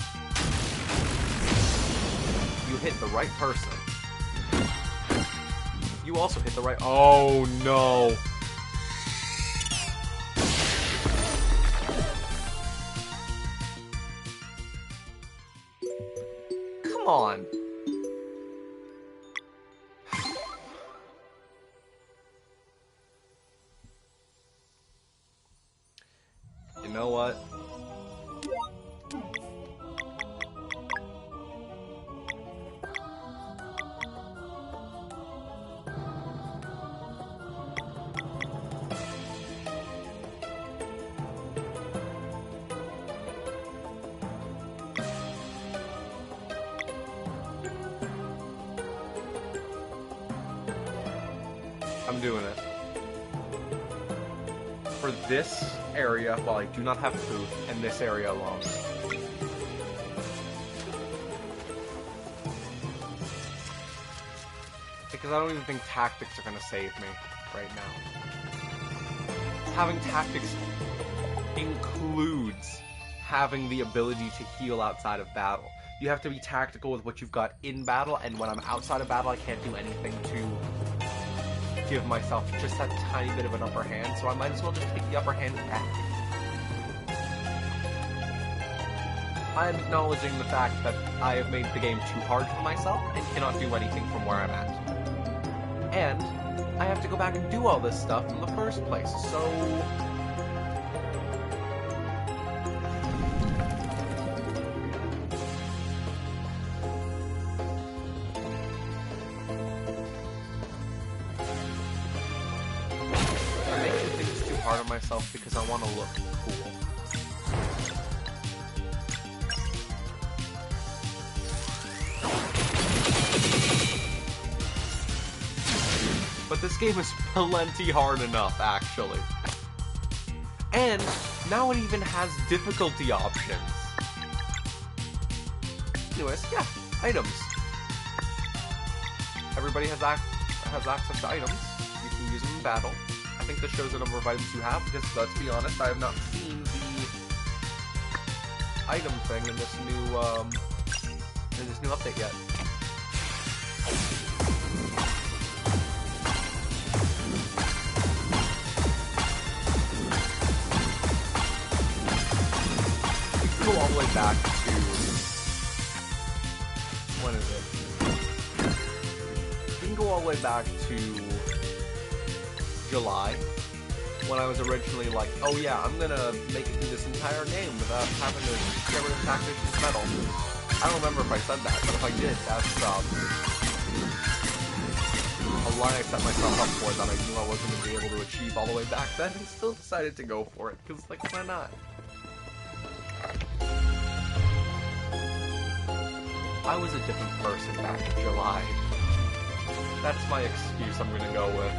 You hit the right person. You also hit the right... Oh, no. Come on. You know what? I'm doing it. For this area, while I do not have food, and this area alone. Because I don't even think tactics are going to save me right now. Having tactics includes having the ability to heal outside of battle. You have to be tactical with what you've got in battle, and when I'm outside of battle, I can't do anything to give myself just that tiny bit of an upper hand, so I might as well just take the upper hand with tactics. I am acknowledging the fact that I have made the game too hard for myself and cannot do anything from where I'm at. And I have to go back and do all this stuff in the first place, so... I'm making things too hard on myself because I want to look cool. But this game is plenty hard enough, actually. And now it even has difficulty options. Anyways, yeah, items. Everybody has access to items. You can use them in battle. I think this shows the number of items you have, because let's be honest, I have not seen the item thing in this new update yet. the way back to... When is it? We can go all the way back to July, when I was originally like, oh yeah, I'm gonna make it through this entire game without having to get rid of Tactician's Medal. I don't remember if I said that, but if I did, that's a line I set myself up for that I knew I wasn't going to be able to achieve all the way back then, and still decided to go for it, because, like, why not? I was a different person back in July. That's my excuse I'm going to go with.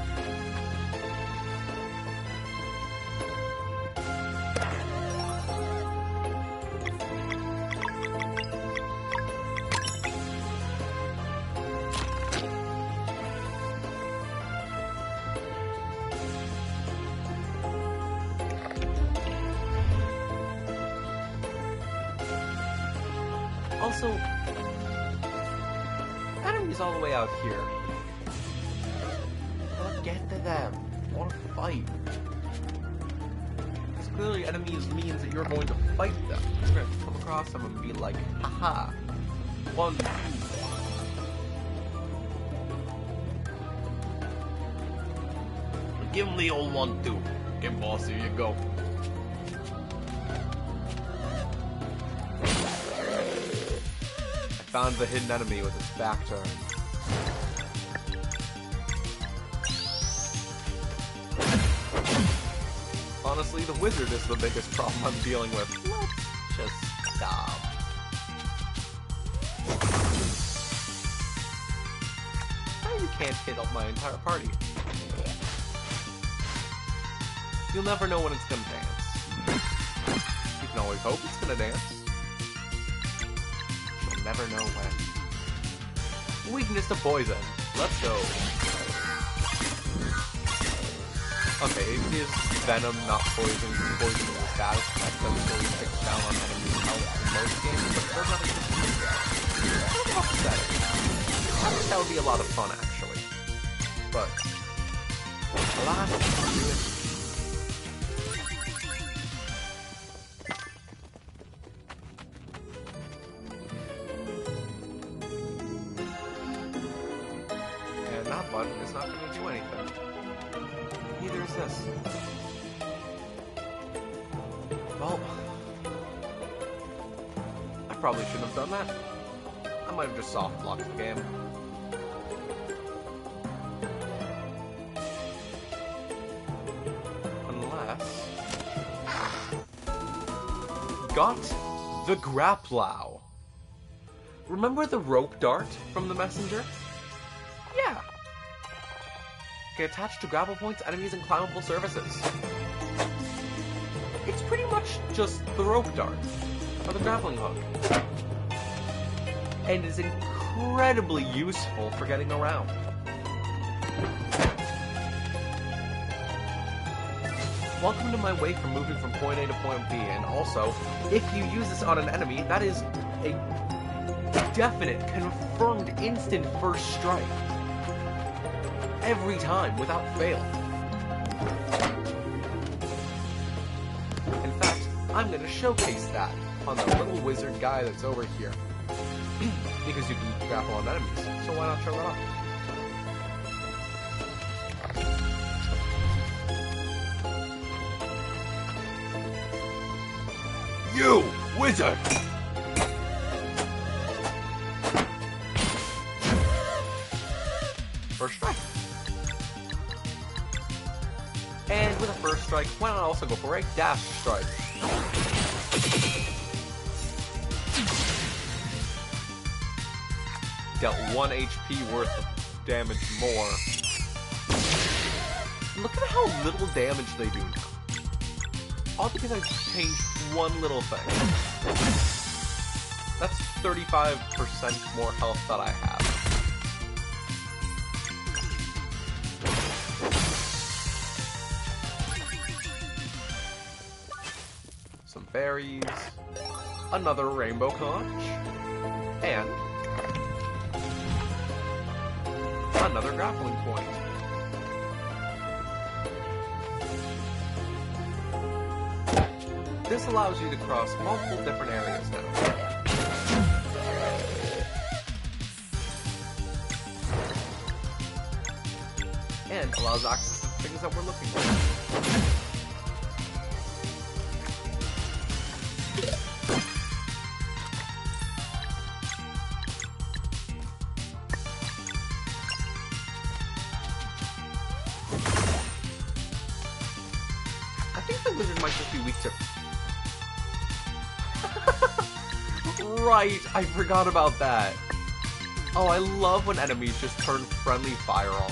Also, enemies all the way out here. I want to get to them. I want to fight. Because clearly enemies means that you're going to fight them. You're going to come across them and be like, haha. 1, 2. Give him the old 1, 2. Okay, boss, here you go. Found the hidden enemy with its back turned. Honestly, the wizard is the biggest problem I'm dealing with. Let's just stop. Now you can't hit up my entire party. You'll never know when it's gonna dance. You can always hope it's gonna dance. Never know when. Weakness to poison. Let's go. Okay, it is venom, not poison. Poison is a status effect that really picks down on enemies' health in most games, but still not a good thing. How upsetting. I think that would be a lot of fun, actually. But, alas, do it. Button is not going to do anything. Neither is this. Well, I probably shouldn't have done that. I might have just soft blocked the game. Unless... Got the Grapplow. Remember the rope dart from the messenger? Yeah. Can attach to grapple points, enemies, and climbable surfaces. It's pretty much just the rope dart, or the grappling hook. And is incredibly useful for getting around. Welcome to my way for moving from point A to point B, and also, if you use this on an enemy, that is a definite, confirmed instant first strike. Every time, without fail. In fact, I'm going to showcase that on the little wizard guy that's over here. Because you can grapple on enemies, so why not show it off? You, wizard! First strike. And with a first strike, why not also go for a dash strike? Dealt 1 HP worth of damage more. Look at how little damage they do now. All because I changed one little thing. That's 35% more health that I have. Some berries, another rainbow conch, and another grappling point. This allows you to cross multiple different areas now. And allows access to the things that we're looking for. I think the wizard might just be weak to... Right, I forgot about that. Oh, I love when enemies just turn friendly fire on.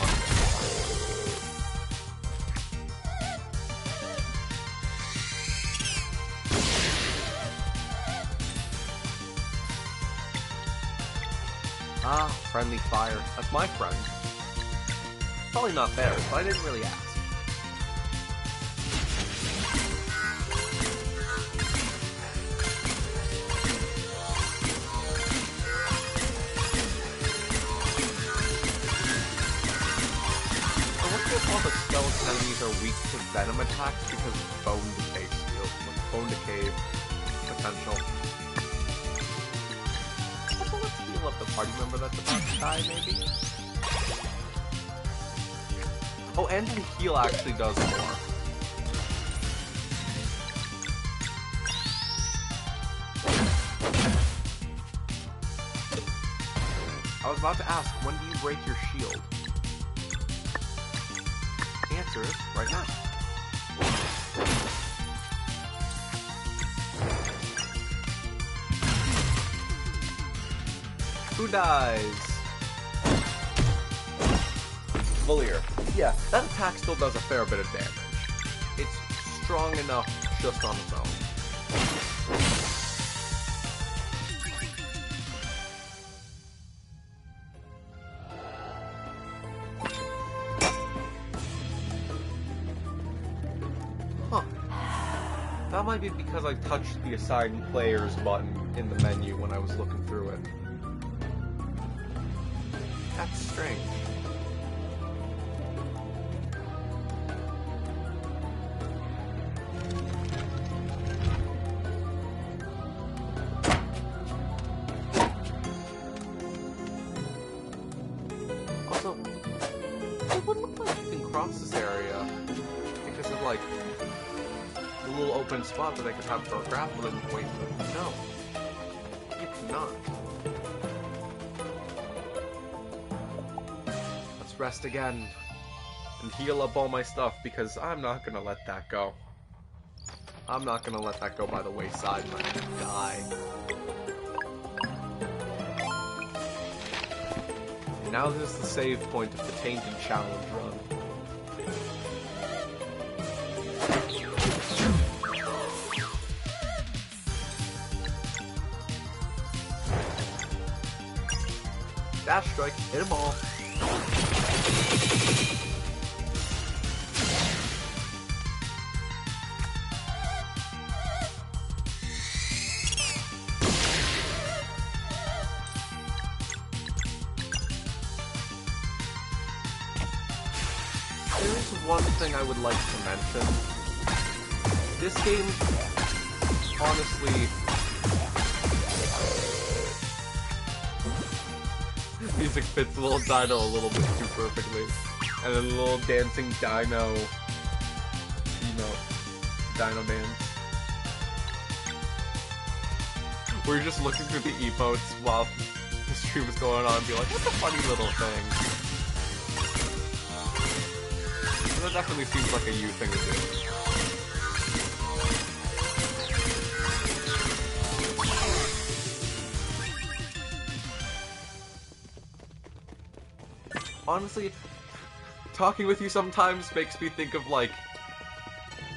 Ah, friendly fire. That's my friend. Probably not theirs, but I didn't really ask. All the skeleton enemies are weak to venom attacks because of bone decay shield, like bone decay potential. Also, let's heal up the party member that's about to die, maybe? Oh, and the heal actually does more. I was about to ask, when do you break your shield? Answer is right now. Who dies? Valier. Yeah, that attack still does a fair bit of damage. It's strong enough just on its own. That might be because I touched the assign players button in the menu when I was looking through it. That's strange. Also, it wouldn't look like you can cross this area because of, like, the little open spot that I could have for a grappling point. No, you cannot. Let's rest again and heal up all my stuff because I'm not gonna let that go. I'm not gonna let that go by the wayside and I die. And now this is the save point of the Tainted Challenge run. Dash strike, hit them all. There is one thing I would like to mention. This game, honestly, music fits the little dino a little bit too perfectly. And then the little dancing dino dance. Where you're just looking through the emotes while the stream is going on and be like, what's a funny little thing? So that definitely seems like a you thing to do. Honestly, talking with you sometimes makes me think of, like,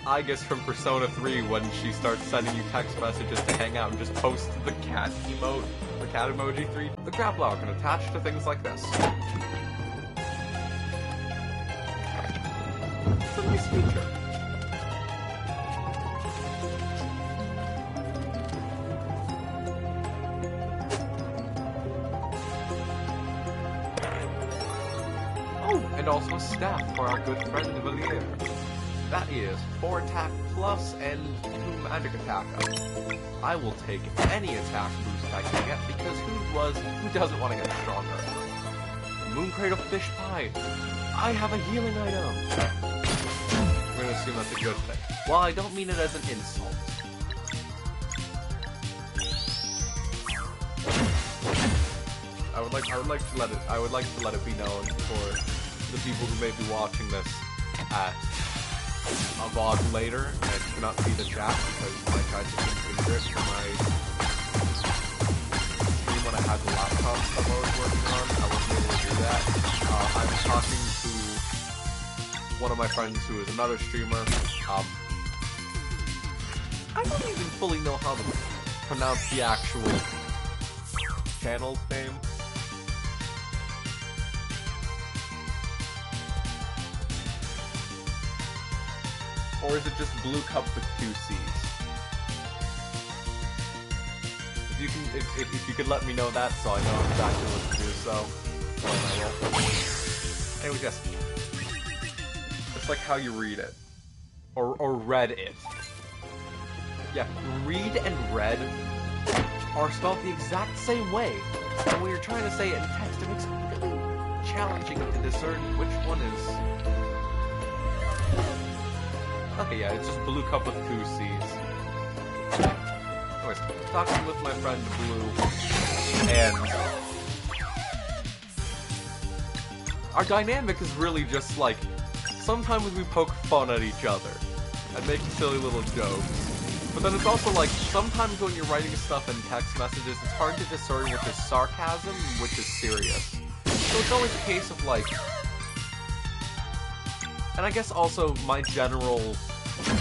I guess from Persona 3 when she starts sending you text messages to hang out and just post the cat emote, the cat emoji 3. The grappler can attach to things like this. It's a nice feature. And also a staff for our good friend Valier. That is 4 attack plus and 2 magic attack up. I will take any attack boost I can get because who doesn't want to get stronger? Moon Cradle Fish Pie. I have a healing item. I'm gonna assume that's a good thing. Well, I don't mean it as an insult. I would like to let it be known for the people who may be watching this at a VOD later and cannot see the chat because I tried to configure it for my stream when I had the laptop stuff I was working on. I wasn't able to do that. I was talking to one of my friends who is another streamer. I don't even fully know how to pronounce the actual channel's name. Or is it just Blue Cup with 2 C's? If you could let me know that, so I know exactly what to do. So, anyways, yes, it's like how you read it, or read it. Yeah, read and read are spelled the exact same way, and when you're trying to say it in text, it makes it really challenging to discern which one is. Okay, yeah, it's just Blue Cup with 2 C's. Anyways, talking with my friend Blue, and our dynamic is really just like, sometimes we poke fun at each other and make silly little jokes. But then it's also like, sometimes when you're writing stuff in text messages, it's hard to discern which is sarcasm and which is serious. So it's always a case of like, and I guess also my general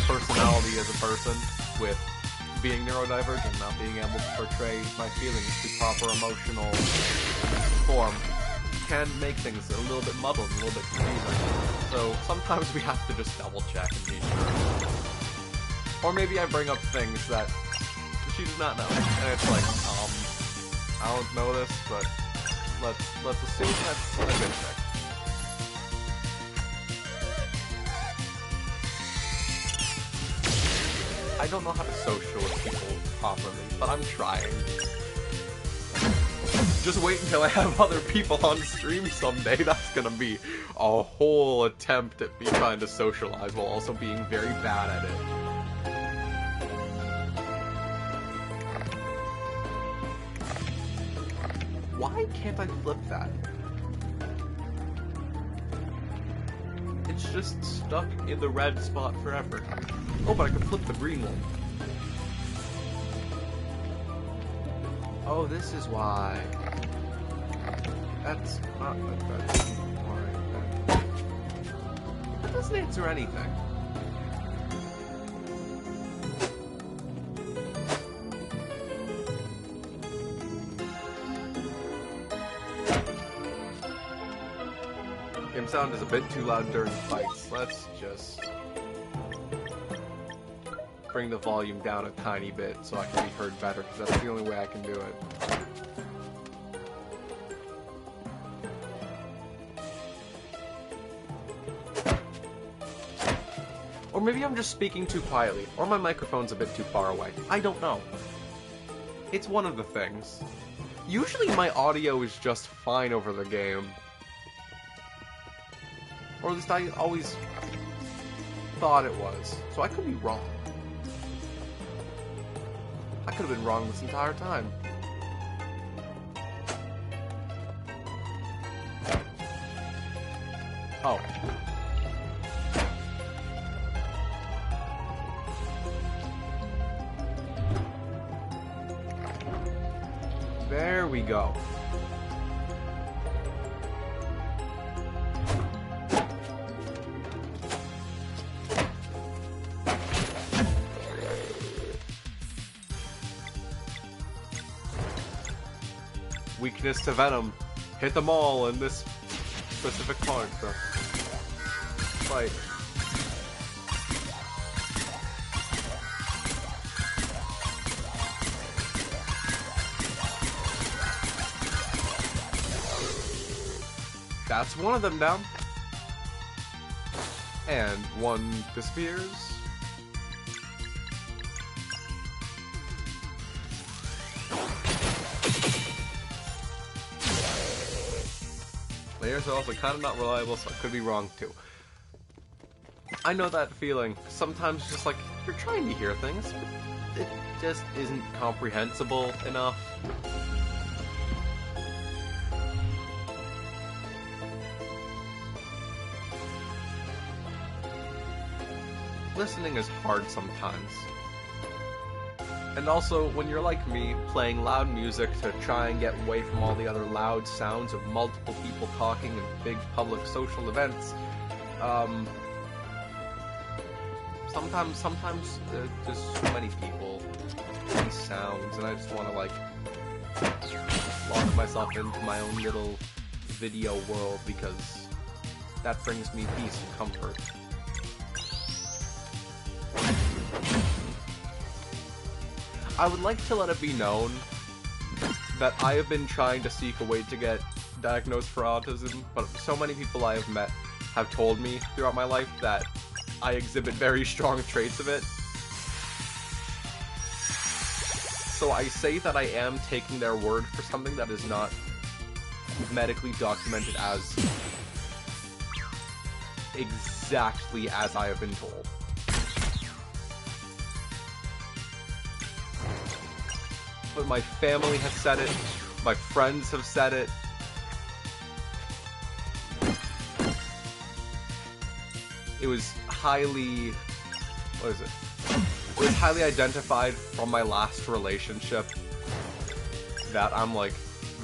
personality as a person, with being neurodivergent, not being able to portray my feelings to proper emotional form, can make things a little bit muddled, a little bit confusing. So sometimes we have to just double check and be sure. Or maybe I bring up things that she does not know, and it's like, I don't know this, but let's assume that's a good thing. I don't know how to social with people properly, but I'm trying. Just wait until I have other people on stream someday. That's gonna be a whole attempt at me trying to socialize while also being very bad at it. Why can't I flip that? It's just stuck in the red spot forever. Oh, but I can flip the green one. Oh, this is why. That's not why. That doesn't answer anything. Game sound is a bit too loud during fights. Let's just bring the volume down a tiny bit so I can be heard better, because that's the only way I can do it. Or maybe I'm just speaking too quietly, or my microphone's a bit too far away. I don't know. It's one of the things. Usually my audio is just fine over the game. Or at least I always thought it was. So I could be wrong. I could have been wrong this entire time. Oh. There we go. Weakness to Venom. Hit them all in this specific part, so fight. That's one of them down. And one disappears. Layers are also kind of not reliable, so I could be wrong too. I know that feeling. Sometimes it's just like, you're trying to hear things, but it just isn't comprehensible enough. Listening is hard sometimes. And also, when you're like me, playing loud music to try and get away from all the other loud sounds of multiple people talking in big public social events, sometimes there's so many people, many sounds, and I just want to like lock myself into my own little video world because that brings me peace and comfort. I would like to let it be known that I have been trying to seek a way to get diagnosed for autism, but so many people I have met have told me throughout my life that I exhibit very strong traits of it. So I say that I am taking their word for something that is not medically documented as exactly as I have been told. But my family has said it, my friends have said it. It was highly, what is it? It was highly identified from my last relationship that I'm like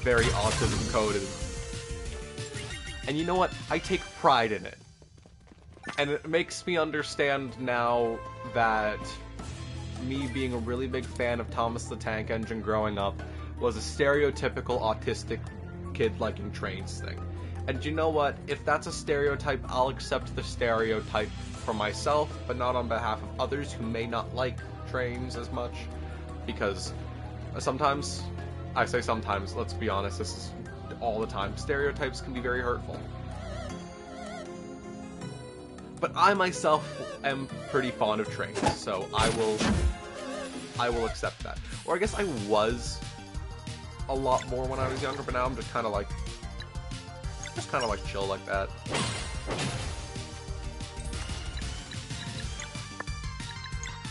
very autism coded. And you know what? I take pride in it. And it makes me understand now that me being a really big fan of Thomas the Tank Engine growing up was a stereotypical autistic kid liking trains thing. And you know what? If that's a stereotype, I'll accept the stereotype for myself, but not on behalf of others who may not like trains as much. Because sometimes, I say sometimes, let's be honest, this is all the time, stereotypes can be very hurtful. But I myself am pretty fond of trains, so I will accept that. Or I guess I was a lot more when I was younger, but now I'm just kind of like chill like that.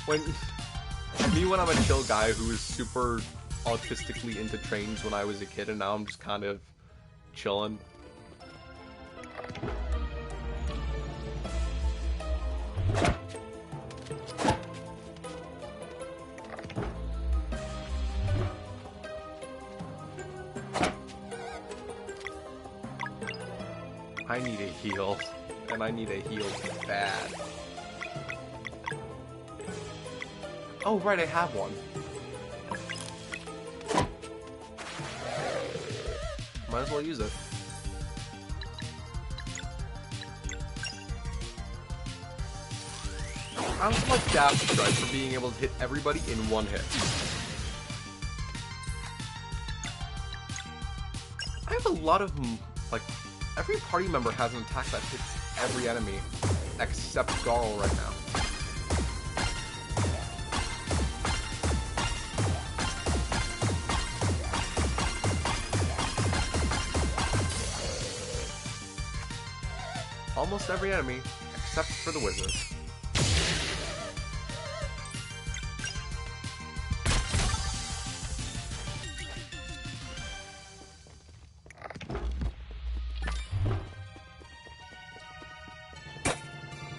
When I'm a chill guy who was super autistically into trains when I was a kid, and now I'm just kind of chilling. I need a heal, and I need a heal bad. Oh, right, I have one. Might as well use it. I also like Dash Strike for being able to hit everybody in one hit. I have a lot of, like, every party member has an attack that hits every enemy, except Garl right now. Almost every enemy, except for the wizard.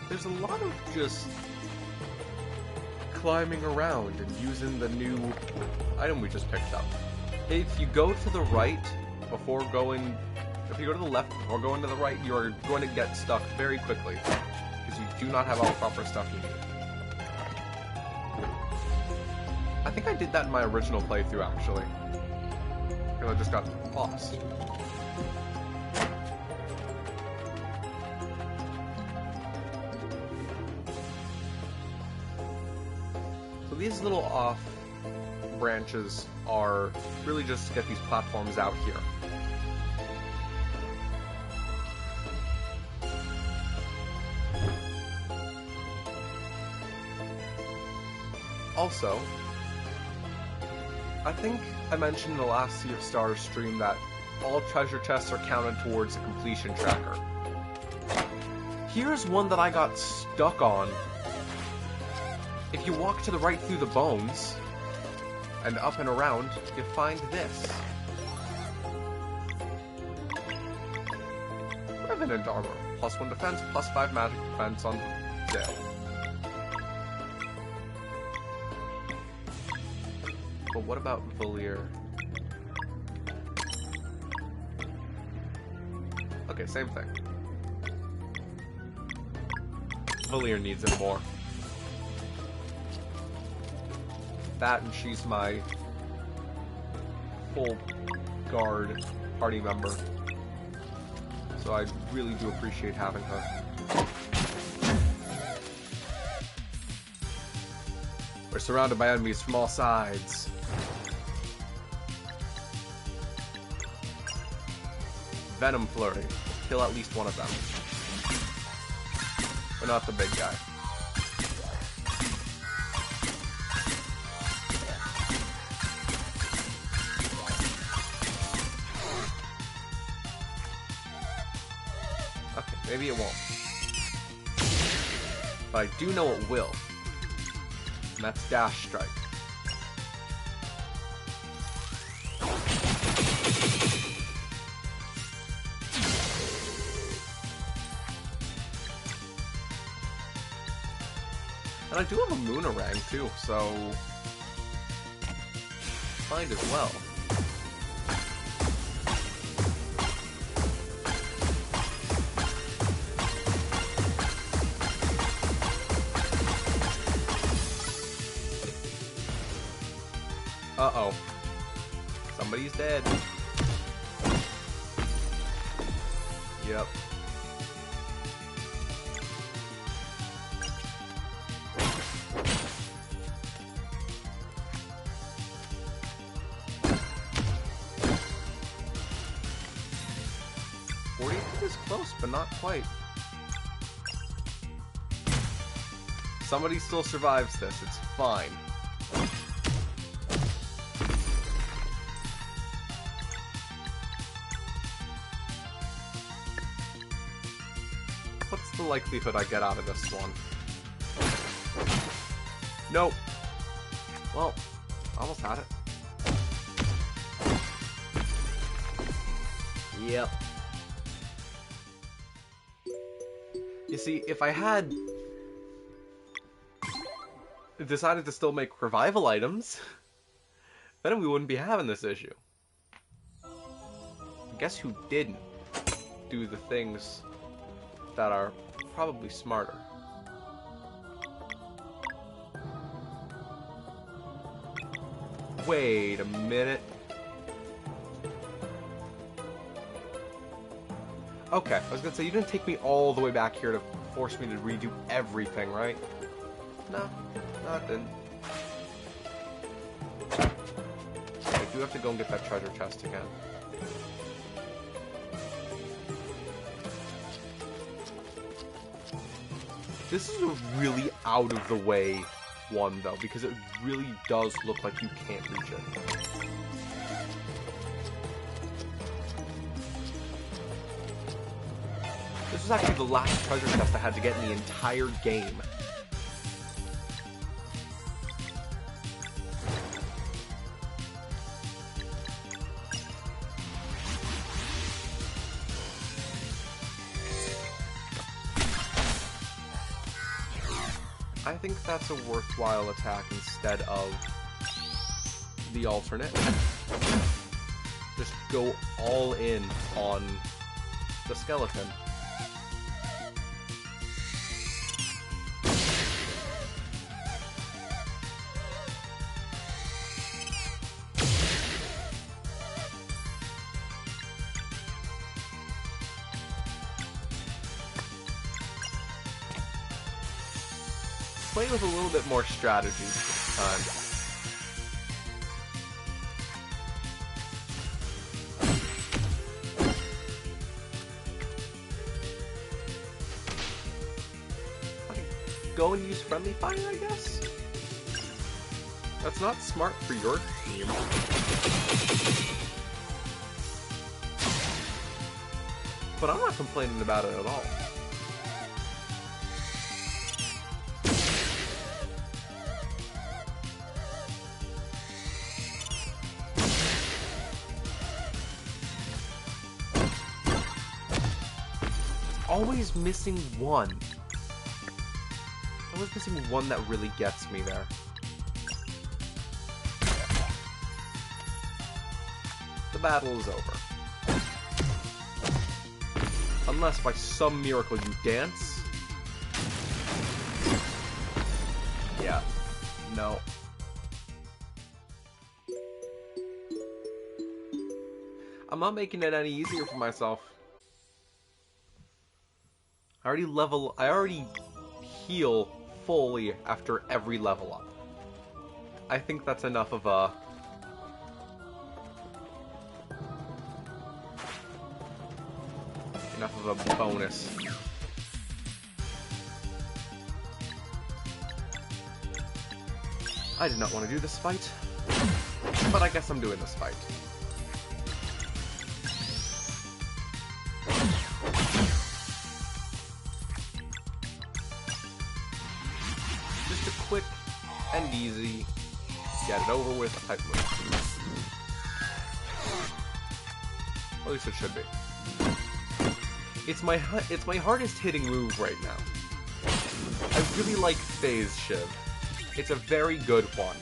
There's a lot of just climbing around and using the new item we just picked up. If you go to the right before going... If you go to the left before going to the right, you are going to get stuck very quickly, because you do not have all the proper stuff you need. I think I did that in my original playthrough, actually, because I just got lost. So these little off branches are really just to get these platforms out here. Also, I think I mentioned in the last Sea of Stars stream that all treasure chests are counted towards a completion tracker. Here's one that I got stuck on. If you walk to the right through the bones, and up and around, you find this. Revenant armor. +1 defense, +5 magic defense on sale. But what about Valier? Okay, same thing. Valier needs it more. That, and she's my full guard party member. So I really do appreciate having her. We're surrounded by enemies from all sides. Venom Flurry. Kill at least one of them. But not the big guy. Okay, maybe it won't. But I do know it will. And that's Dash Strike. And I do have a Moonerang too, so fine as well. Uh-oh. Somebody's dead. Yep. Is close, but not quite. Somebody still survives this. It's fine. What's the likelihood I get out of this one? Nope. Well, almost had it. Yep. You see, if I had decided to still make revival items, then we wouldn't be having this issue. Guess who didn't do the things that are probably smarter? Wait a minute. Okay, I was gonna say, you didn't take me all the way back here to force me to redo everything, right? No, it didn't. I do have to go and get that treasure chest again. This is a really out of the way one, though, because it really does look like you can't reach it. This was actually the last treasure chest I had to get in the entire game. I think that's a worthwhile attack instead of the alternate. Just go all in on the skeleton. Play with a little bit more strategy this time. Okay. Go and use friendly fire, I guess? That's not smart for your team. But I'm not complaining about it at all. Always missing one. Always missing one that really gets me there. The battle is over. Unless by some miracle you dance. Yeah. No. I'm not making it any easier for myself. I already heal fully after every level up. I think that's enough of a... bonus. I did not want to do this fight, but I guess I'm doing this fight. Just a quick and easy, get it over with type move. At least it should be. It's my hardest hitting move right now. I really like Phase Shiv. It's a very good one.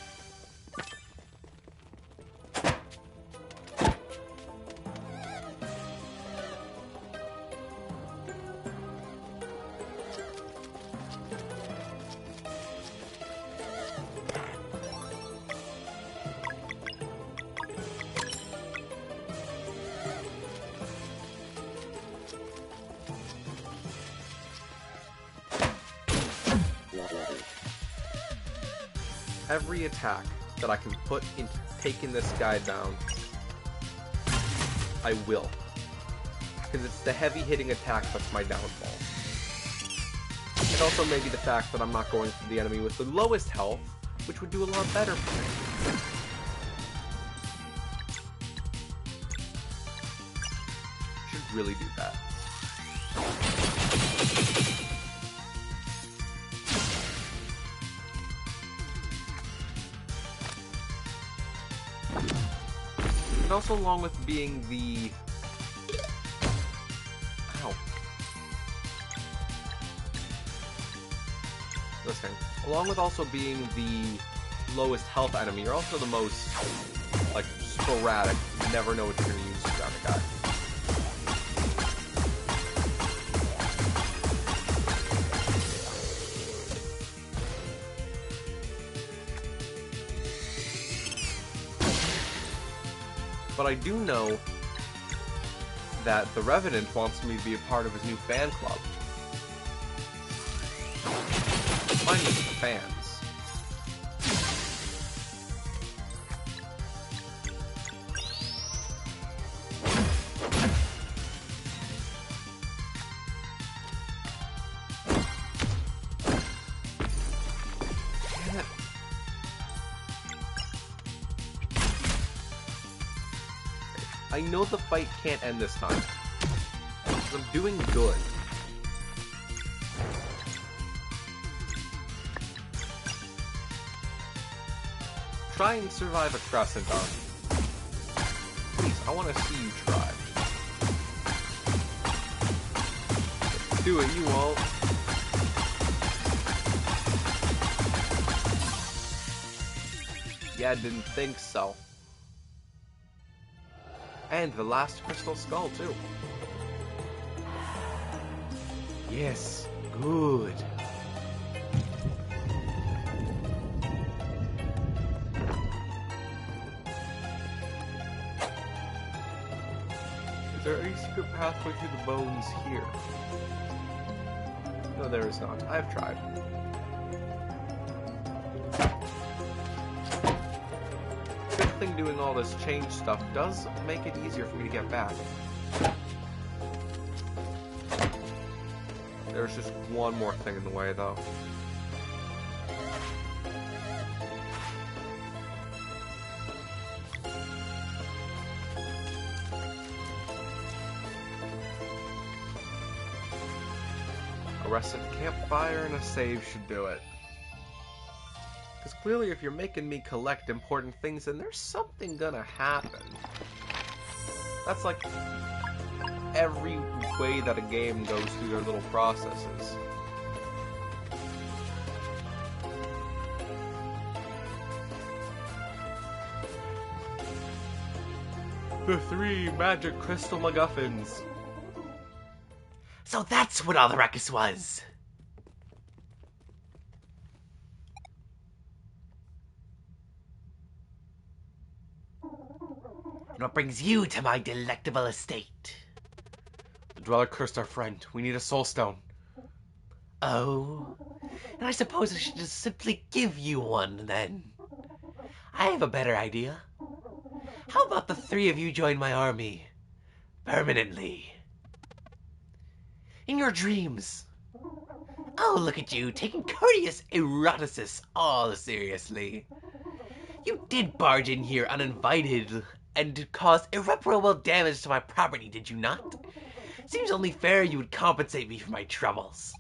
Every attack that I can put into taking this guy down, I will. Because it's the heavy hitting attack that's my downfall. And also maybe the fact that I'm not going for the enemy with the lowest health, which would do a lot better for me. Should really do that. And also along with being the... Ow. Listen. Along with also being the lowest health enemy, you're also the most, like, sporadic. You never know what you're going to use around a guy. But I do know that the Revenant wants me to be a part of his new fan club. Mine is the fans. Damn it. I know the fight can't end this time, because I'm doing good. Try and survive a Crescent Army. Please, I want to see you try. Do it, you won't. Yeah, I didn't think so. And the last Crystal Skull, too. Yes, good. Is there a secret pathway to the bones here? No, there is not. I've tried. Good thing doing all this change stuff does make it easier for me to get back. There's just one more thing in the way, though. rest at the campfire and a save should do it. Because clearly if you're making me collect important things, then there's something gonna happen. That's like every way that a game goes through their little processes. The 3 magic crystal MacGuffins. So that's what all the ruckus was. And what brings you to my delectable estate? The Dweller cursed our friend. We need a soul stone. Oh, and I suppose I should just simply give you one, then. I have a better idea. How about the 3 of you join my army? Permanently. In your dreams. Oh, look at you, taking courteous eroticis all seriously. You did barge in here uninvited and cause irreparable damage to my property, did you not? Seems only fair you would compensate me for my troubles.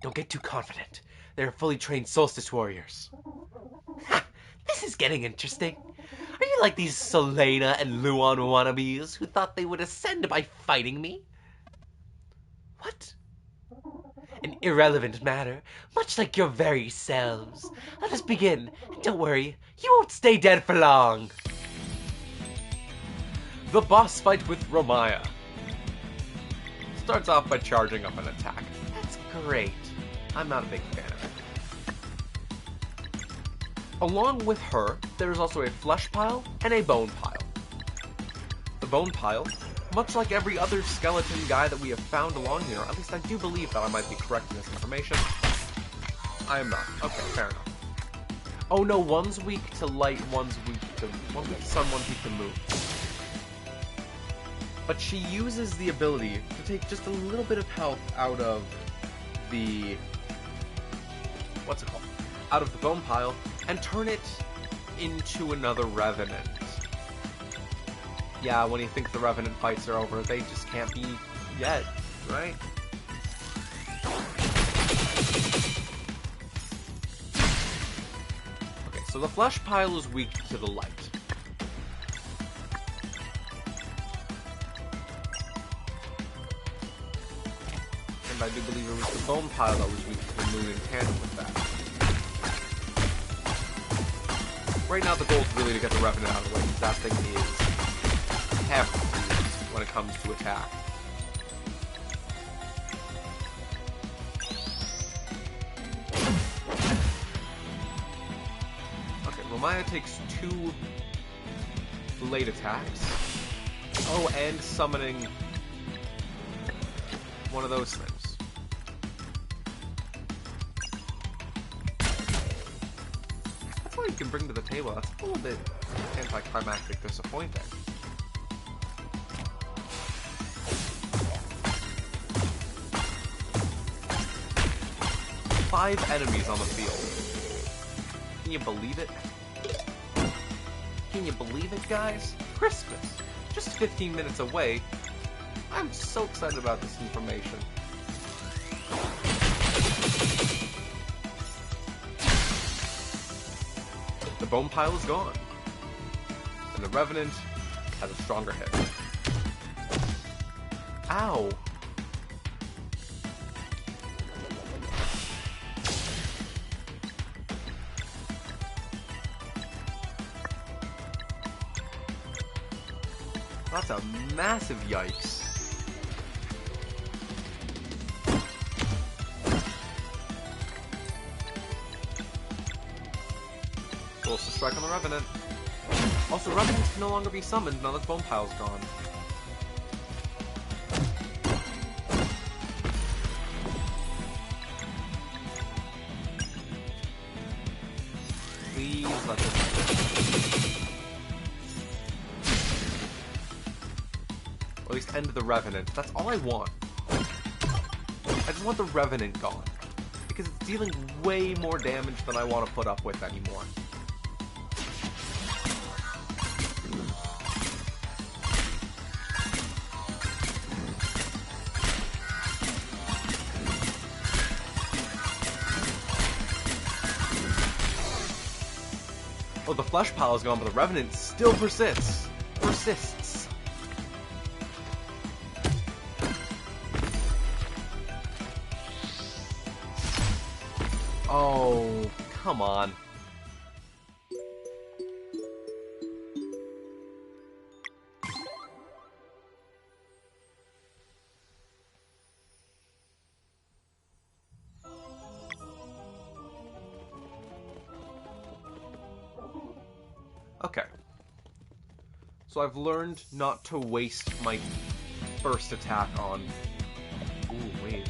Don't get too confident. They're fully trained solstice warriors. Ha! This is getting interesting. Are you like these Selena and Luon wannabes who thought they would ascend by fighting me? What? An irrelevant matter, much like your very selves. Let us begin, and don't worry, you won't stay dead for long. The boss fight with Romaya. Starts off by charging up an attack. That's great. I'm not a big fan of it. Along with her, there's also a flesh pile and a bone pile. The bone pile, much like every other skeleton guy that we have found along here, at least I do believe that I might be correct in this information. I am not. Okay, fair enough. Oh no, one's weak to light, one's weak to sun, one's weak to moon. But she uses the ability to take just a little bit of health out of the... what's it called? Out of the bone pile, and turn it into another Revenant. Yeah, when you think the Revenant fights are over, they just can't be yet, right? Okay, so the flesh pile is weak to the light. And I do believe it was the bone pile that was weak to the moon in tandem with that. Right now the goal is really to get the Revenant out of the way, because that thing is heavy when it comes to attack. Okay, Romaya takes 2 late attacks. Oh, and summoning one of those things. That's all you can bring to the table. That's a little bit anticlimactic, disappointing. Five enemies on the field. Can you believe it? Can you believe it, guys? Christmas! Just 15 minutes away. I'm so excited about this information. The bone pile is gone. And the Revenant has a stronger hit. Ow! That's a massive yikes. Force to strike on the Revenant. Also, Revenants can no longer be summoned now that Bone Pile's gone. Please let this happen. Or at least end the Revenant. That's all I want. I just want the Revenant gone. Because it's dealing way more damage than I want to put up with anymore. Oh, the flesh pile is gone, but the Revenant still persists. Oh, come on. Okay. So I've learned not to waste my first attack on... Ooh, wait.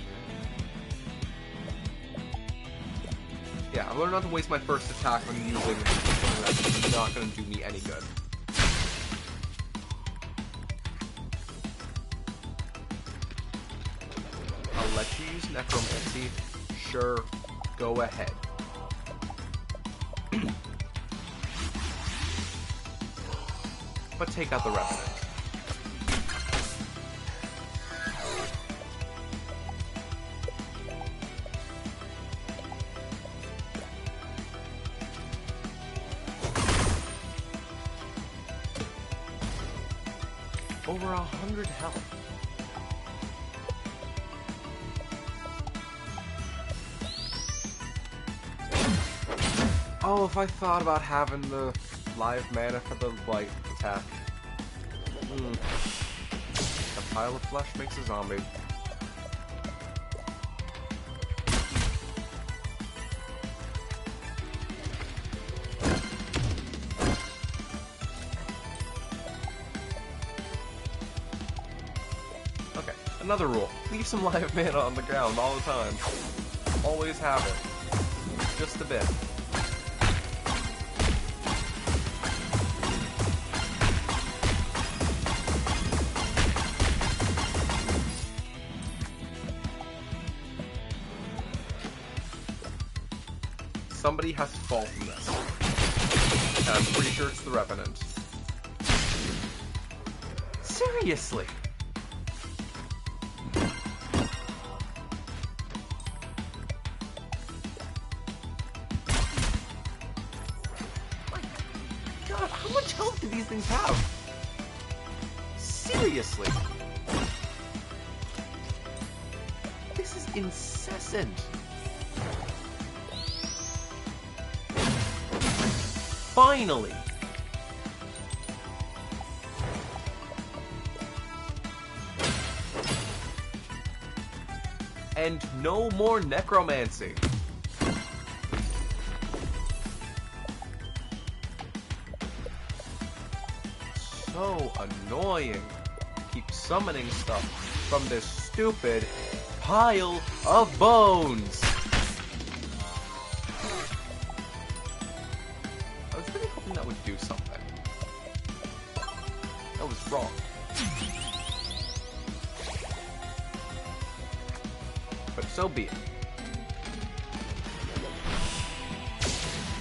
Yeah, I've learned not to waste my first attack on using something that's not going to do me any good. I'll let you use Necromancy. Sure, go ahead. But take out the Revenant. Over 100 health. Oh, if I thought about having the live mana for the light attack. A pile of flesh makes a zombie. Okay, another rule. Leave some live mana on the ground all the time. Always have it. Just a bit. Somebody has to fall from this. And I'm pretty sure it's the Revenant. Seriously! My God, how much health do these things have? Seriously! This is incessant! Finally! And no more necromancy. So annoying. Keep summoning stuff from this stupid pile of bones. That would do something. That was wrong. But so be it.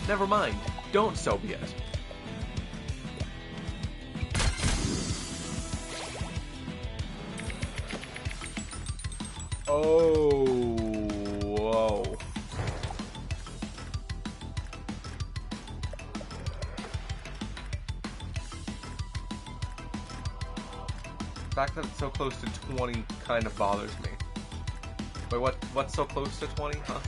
Never mind. Don't so be it. Oh, whoa. The fact that it's so close to 20 kind of bothers me. Wait, what's so close to 20, huh?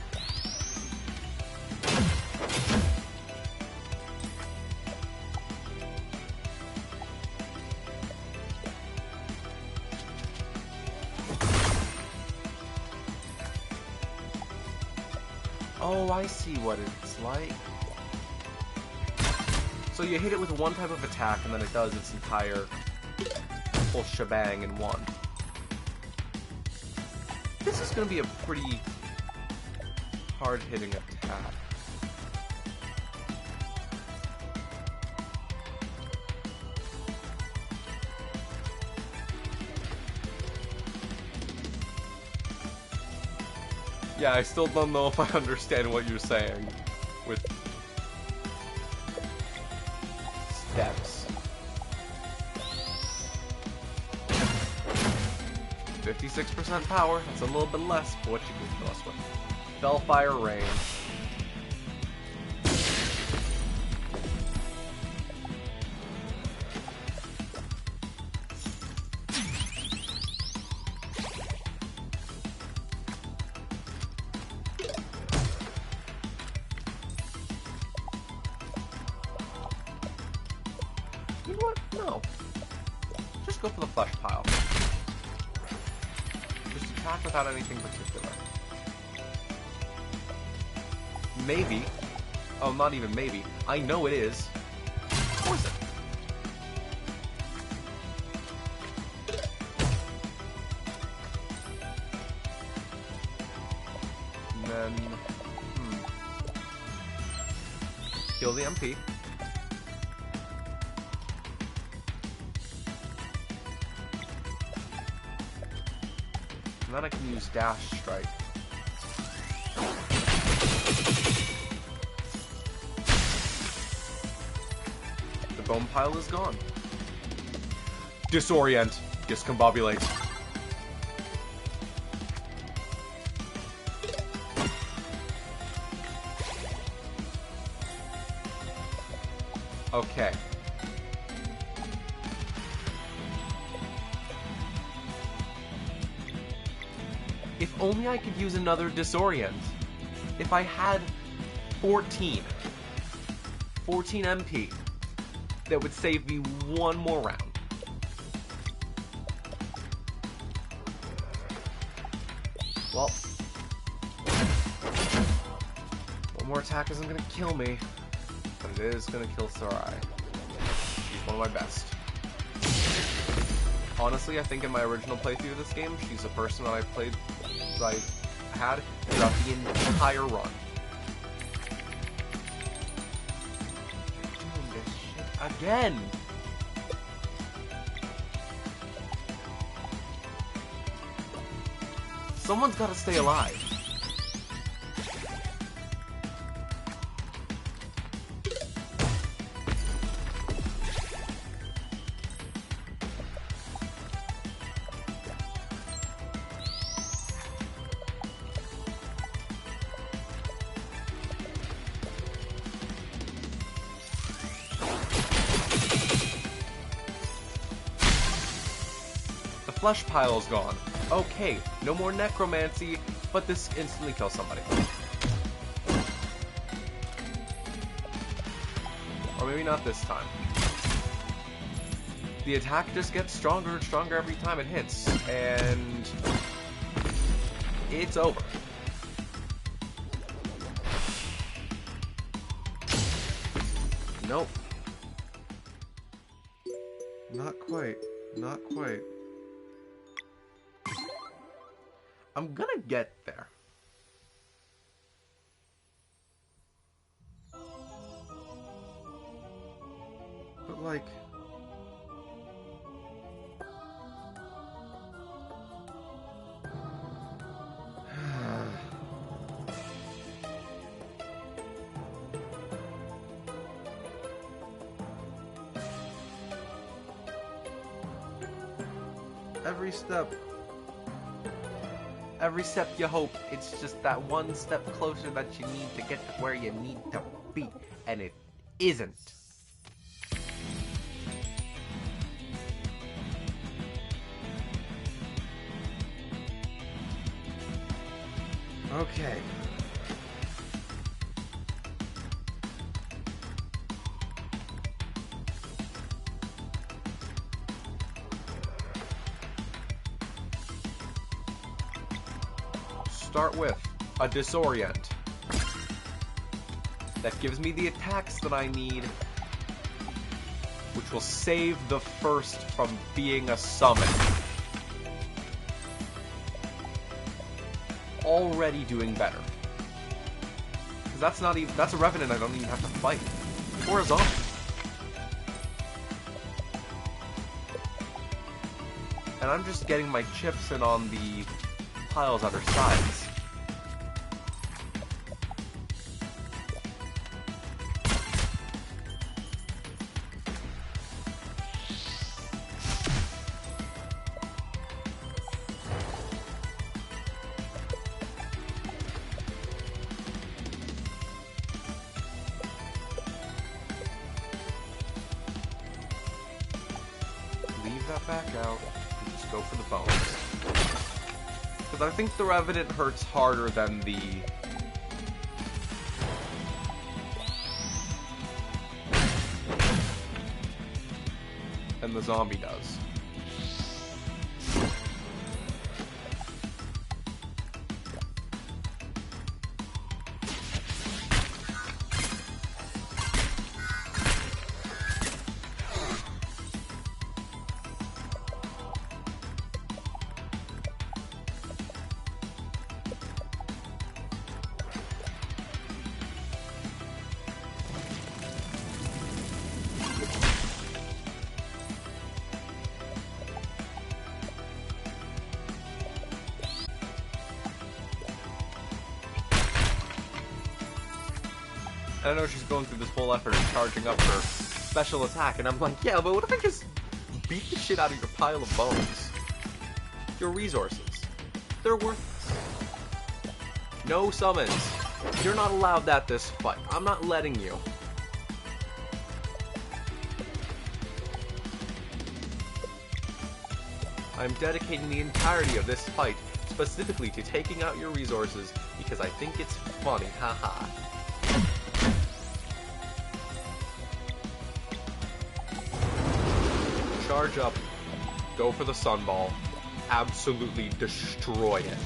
Oh, I see what it's like. So you hit it with one type of attack, and then it does its entire full shebang in one. This is going to be a pretty hard-hitting attack. Yeah, I still don't know if I understand what you're saying with steps. 56% power, that's a little bit less, but what you can kill us with. Fellfire Rain. You know what? No. Just go for the flesh pile. Just attack without anything particular. Maybe. Oh, not even maybe. I know it is. Poison. And then... Kill the MP. And then I can use Dash Strike. The bone pile is gone. Disorient. Discombobulate. Okay. If only I could use another disorient. If I had 14 MP, that would save me one more round. Well, one more attack isn't gonna kill me, but it is gonna kill Sarai. She's one of my best. Honestly, I think in my original playthrough of this game, she's the person that I had throughout the entire run. Doing this shit again! Someone's gotta stay alive. Flesh pile is gone. Okay, no more necromancy, but this instantly kills somebody. Or maybe not this time. The attack just gets stronger and stronger every time it hits, and it's over. Nope. Not quite. Not quite. I'm gonna get there. But like... Every step you hope, it's just that one step closer that you need to get to where you need to be, and it isn't. Okay. Start with a disorient. That gives me the attacks that I need, which will save the first from being a summon. Already doing better. Because that's not even, that's a revenant I don't even have to fight. Or a zombie. And I'm just getting my chips in on the piles on her sides. Leave that back out and just go for the bones. Because I think the Revenant hurts harder than the... than the zombie does. I know she's going through this whole effort of charging up her special attack, and I'm like, yeah, but what if I just beat the shit out of your pile of bones? Your resources. They're worthless. No summons. You're not allowed that this fight. I'm not letting you. I'm dedicating the entirety of this fight specifically to taking out your resources because I think it's funny, haha. Charge up, go for the sunball, absolutely destroy it.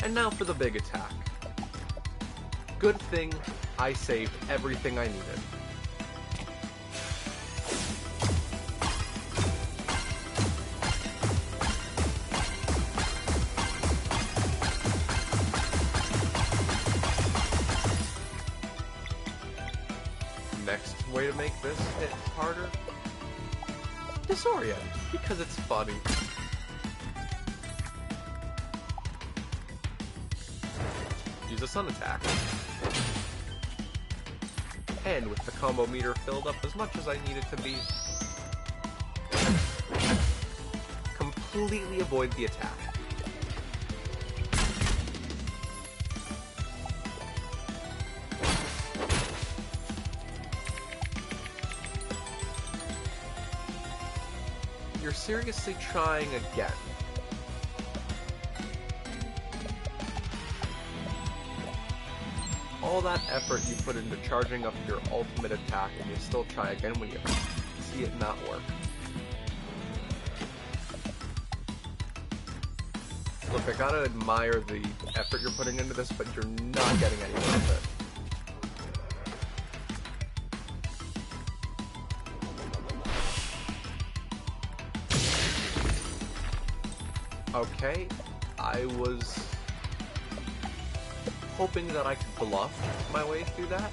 And now for the big attack. Good thing I saved everything I needed. Next way to make this hit harder? Disorient, because it's funny. Use a sun attack. And with the combo meter filled up as much as I need it to be, completely avoid the attack. You're seriously trying again. All that effort you put into charging up your ultimate attack, and you still try again when you see it not work. Look, I gotta admire the effort you're putting into this, but you're not getting anywhere with it. Okay, I was hoping that I could bluff my way through that,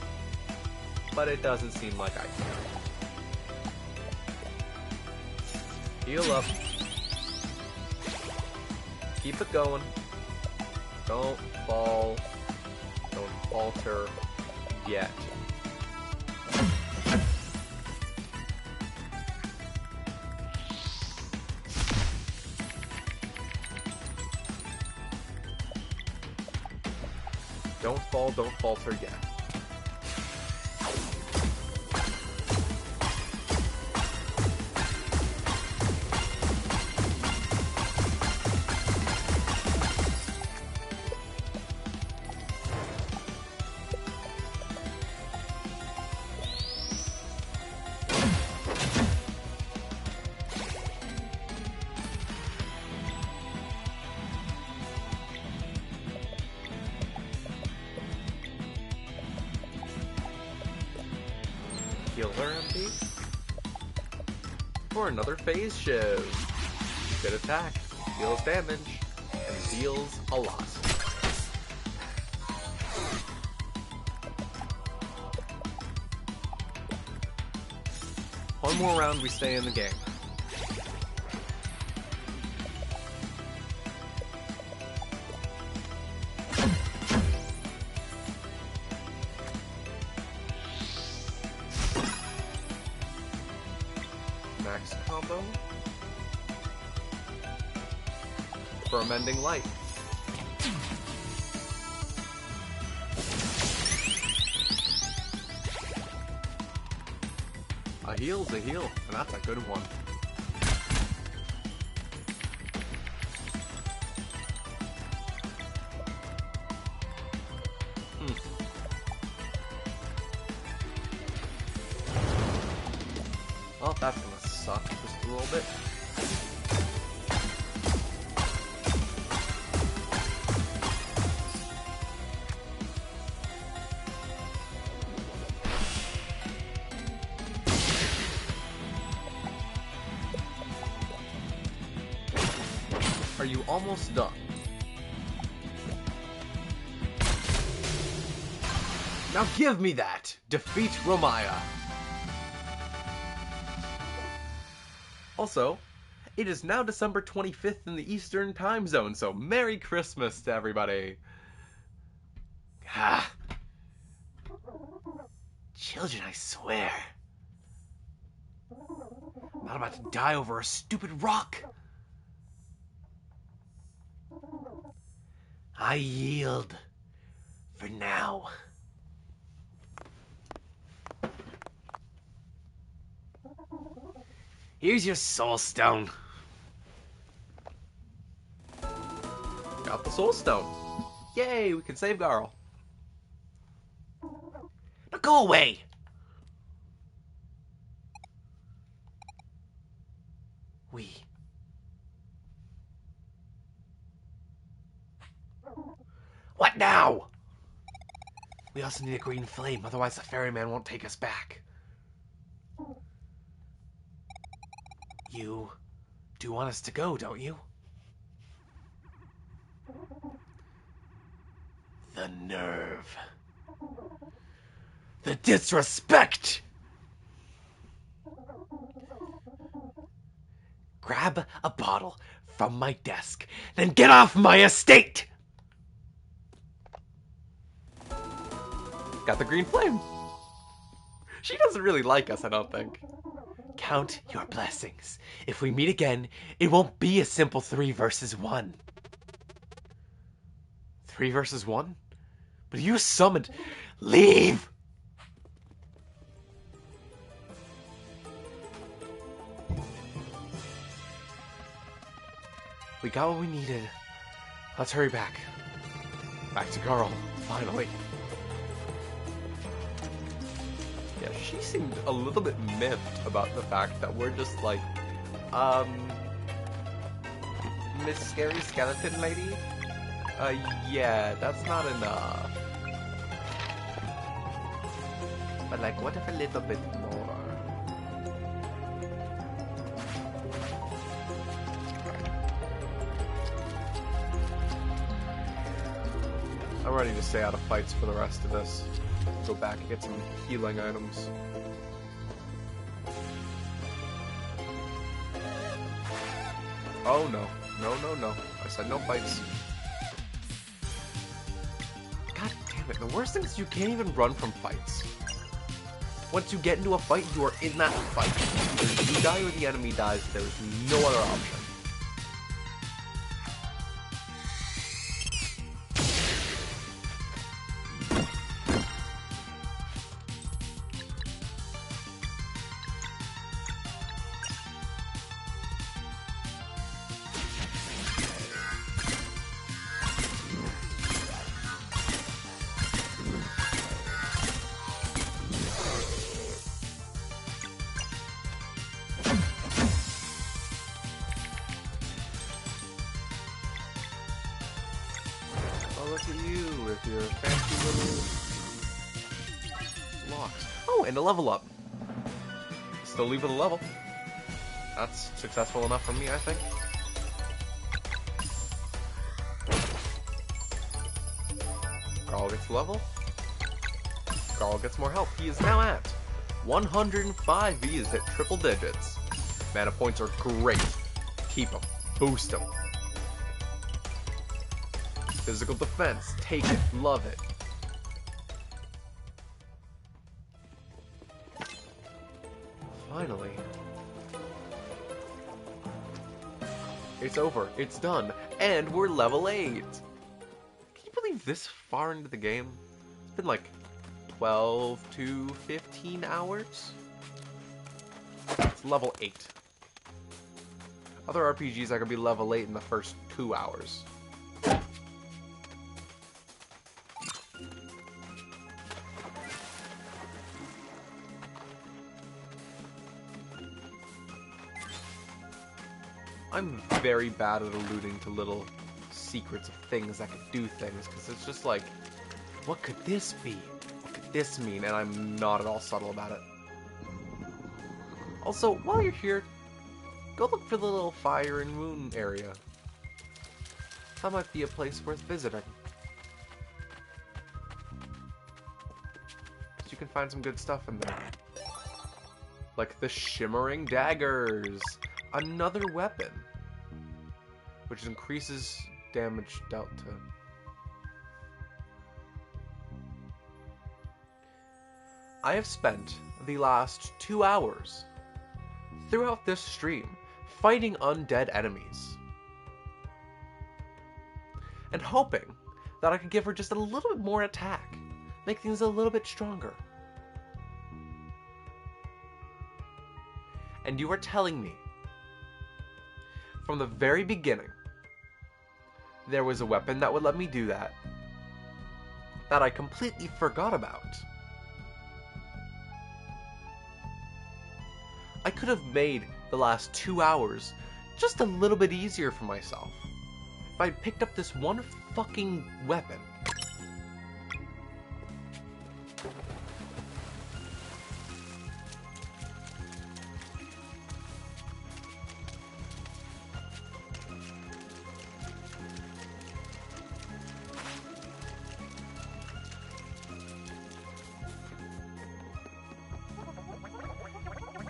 but it doesn't seem like I can. Heal up. Keep it going. Don't fall. Don't falter yet. Don't fall, don't falter yet. Healer MP for another phase shift. Good attack, deals damage, and deals a lot. One more round, we stay in the game. Max combo for Amending Light. A heal's a heal, and that's a good one. Well, that's gonna suck just a little bit. Are you almost done? Now give me that! Defeat Romaya! Also, it is now December 25th in the Eastern Time Zone, so Merry Christmas to everybody! Ah. Children, I swear. I'm not about to die over a stupid rock. I yield. For now. Here's your soul stone. Got the soul stone. Yay, we can save Garl. Now go away! What now? We also need a green flame, otherwise the ferryman won't take us back. You do want us to go, don't you? The nerve. The disrespect! Grab a bottle from my desk, then get off my estate! Got the green flame. She doesn't really like us, I don't think. Count your blessings. If we meet again, it won't be a simple 3 versus 1. 3 versus 1? But you summoned... Leave! We got what we needed. Let's hurry back. Back to Garl, finally. Yeah, she seemed a little bit miffed about the fact that we're just like, Miss Scary Skeleton Lady? Yeah, that's not enough. But like, what if a little bit more? I'm ready to stay out of fights for the rest of this. Go back and get some healing items. Oh no. No. I said no fights. God damn it. The worst thing is you can't even run from fights. Once you get into a fight, you are in that fight. Either you die or the enemy dies. There is no other option. Look at you with your fancy little locks. Oh, and a level up. Still leaving the level. That's successful enough for me, I think. Garl gets level. Garl gets more health. He is now at 105. He is at triple digits. Mana points are great. Keep them. Boost them. Physical defense. Take it. Love it. Finally. It's over. It's done. And we're level 8. Can you believe this far into the game? It's been like 12 to 15 hours? It's level 8. Other RPGs I could be level 8 in the first 2 hours. I'm very bad at alluding to little secrets of things that could do things, because it's just like, what could this be? What could this mean? And I'm not at all subtle about it. Also, while you're here, go look for the little fire and moon area. That might be a place worth visiting. So you can find some good stuff in there. Like the shimmering daggers. Another weapon. Which increases damage dealt to. I have spent the last 2 hours throughout this stream fighting undead enemies. And hoping that I could give her just a little bit more attack. Make things a little bit stronger. And you are telling me, from the very beginning, there was a weapon that would let me do that I completely forgot about. I could have made the last 2 hours just a little bit easier for myself if I'd picked up this one fucking weapon.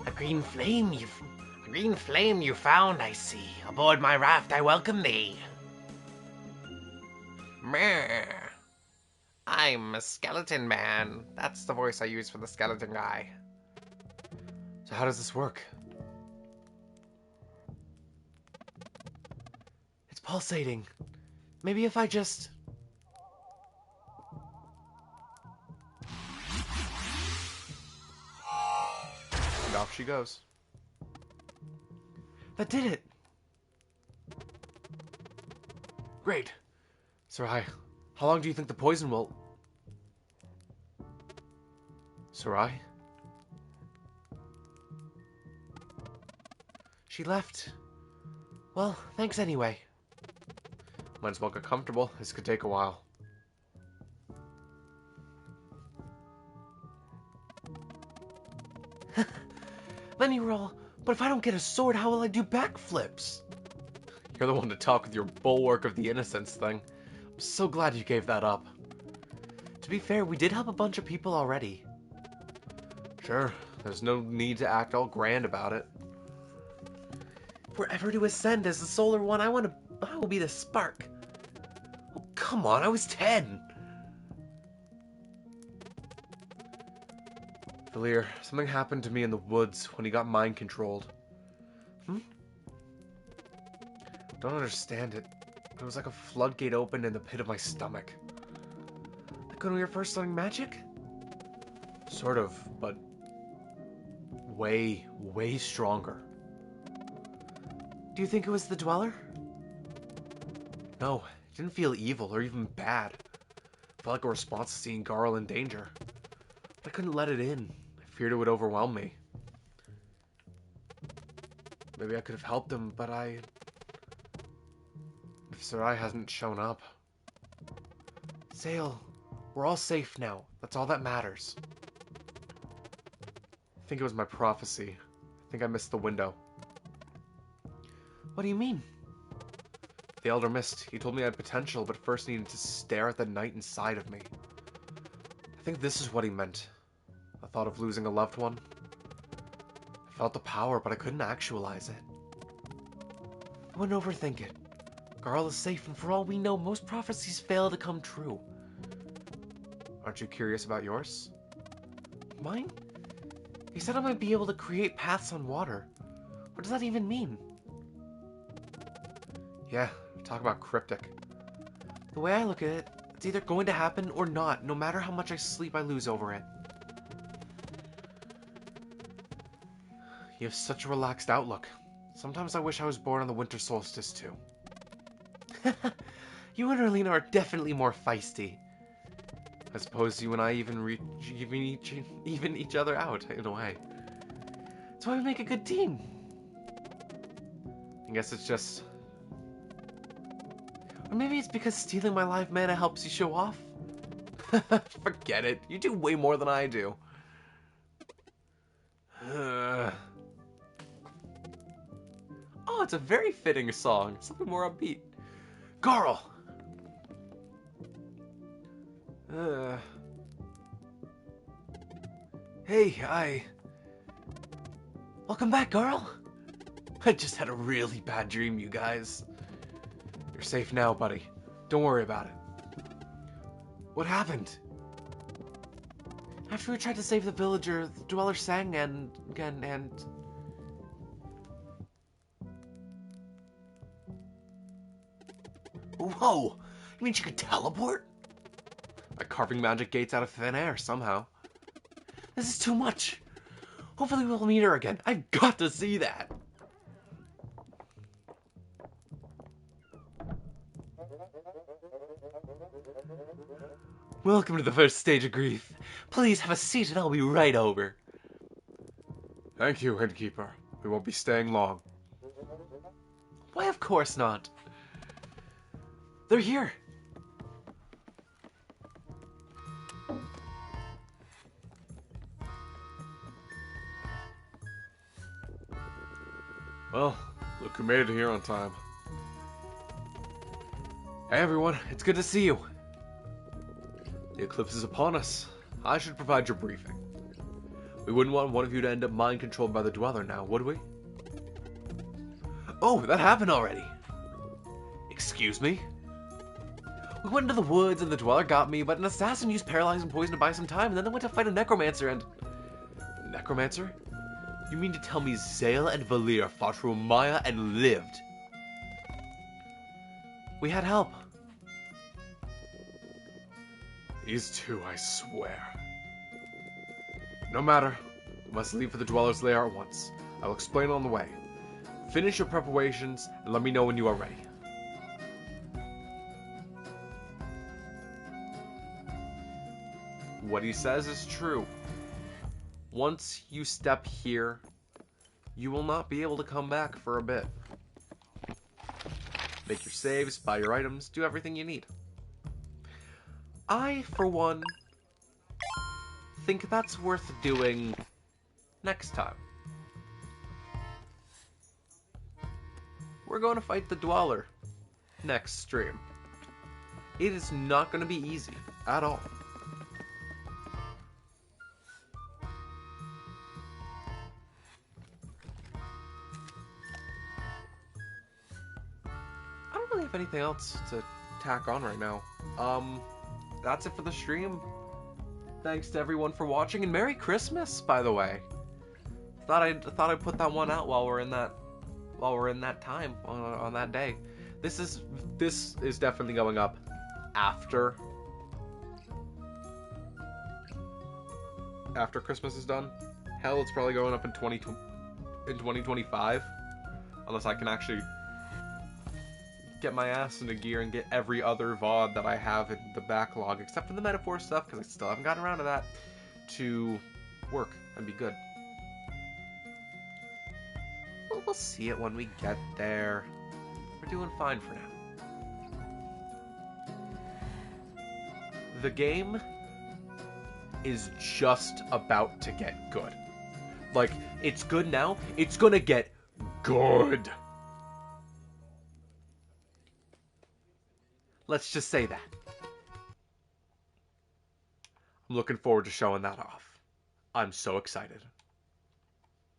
A green flame you found, I see. Aboard my raft I welcome thee. Meh. I'm a skeleton man. That's the voice I use for the skeleton guy. So how does this work? It's pulsating. Maybe if I just... And off she goes. That did it! Great. Sarai, how long do you think the poison will... Sarai? She left. Well, thanks anyway. Might as well get comfortable. This could take a while. Let me roll. But if I don't get a sword, how will I do backflips? You're the one to talk with your bulwark of the innocence thing. I'm so glad you gave that up. To be fair, we did help a bunch of people already. Sure, there's no need to act all grand about it. If we're ever to ascend as the Solar One, I will be the spark. Oh, come on, I was 10. Valir, something happened to me in the woods when he got mind-controlled. Don't understand it. It was like a floodgate opened in the pit of my stomach. Like when we were first learning magic? Sort of, but way, way stronger. Do you think it was the Dweller? No, it didn't feel evil or even bad. It felt like a response to seeing Garl in danger. But I couldn't let it in. I feared it would overwhelm me. Maybe I could have helped him, but if Sarai hasn't shown up... Sail, we're all safe now. That's all that matters. I think it was my prophecy. I think I missed the window. What do you mean? The Elder Mist. He told me I had potential, but first needed to stare at the night inside of me. I think this is what he meant. The thought of losing a loved one. I felt the power, but I couldn't actualize it. I wouldn't overthink it. Garl is safe, and for all we know, most prophecies fail to come true. Aren't you curious about yours? Mine? He said I might be able to create paths on water. What does that even mean? Yeah, talk about cryptic. The way I look at it, it's either going to happen or not. No matter how much sleep I lose over it. You have such a relaxed outlook. Sometimes I wish I was born on the winter solstice, too. You and Erlina are definitely more feisty. I suppose you and I even each other out, in a way. That's why we make a good team. I guess it's just... Or maybe it's because stealing my live mana helps you show off? Forget it. You do way more than I do. Oh, it's a very fitting song. Something more upbeat. Garl! Hey, Welcome back, Garl. I just had a really bad dream, you guys. You're safe now, buddy. Don't worry about it. What happened? After we tried to save the villager, the dweller sang and... Whoa! You mean she could teleport? By carving magic gates out of thin air, somehow. This is too much. Hopefully we'll meet her again. I've got to see that. Welcome to the first stage of grief. Please have a seat and I'll be right over. Thank you, Innkeeper. We won't be staying long. Why, of course not. They're here. Well, look who made it here on time. Hey everyone, it's good to see you. The eclipse is upon us. I should provide your briefing. We wouldn't want one of you to end up mind-controlled by the Dweller now, would we? Oh, that happened already. Excuse me? We went into the woods and the Dweller got me, but an assassin used paralyze and poison to buy some time, and then I went to fight a Necromancer and... Necromancer? You mean to tell me Zale and Valir fought through Maya and lived? We had help. These two, I swear. No matter. We must leave for the Dweller's lair at once. I will explain on the way. Finish your preparations and let me know when you are ready. What he says is true. Once you step here, you will not be able to come back for a bit. Make your saves, buy your items, do everything you need. I, for one, think that's worth doing next time. We're going to fight the Dweller next stream. It is not going to be easy at all. I don't really have anything else to tack on right now. That's it for the stream. Thanks to everyone for watching, and Merry Christmas, by the way. Thought I'd put that one out while we're in that time on that day. This is definitely going up after Christmas is done. Hell, it's probably going up in 2025, unless I can actually get my ass into gear and get every other VOD that I have in the backlog, except for the metaphor stuff, because I still haven't gotten around to that, to work and be good. Well, we'll see it when we get there. We're doing fine for now. The game is just about to get good. Like, it's good now, it's gonna get good. Let's just say that. I'm looking forward to showing that off. I'm so excited.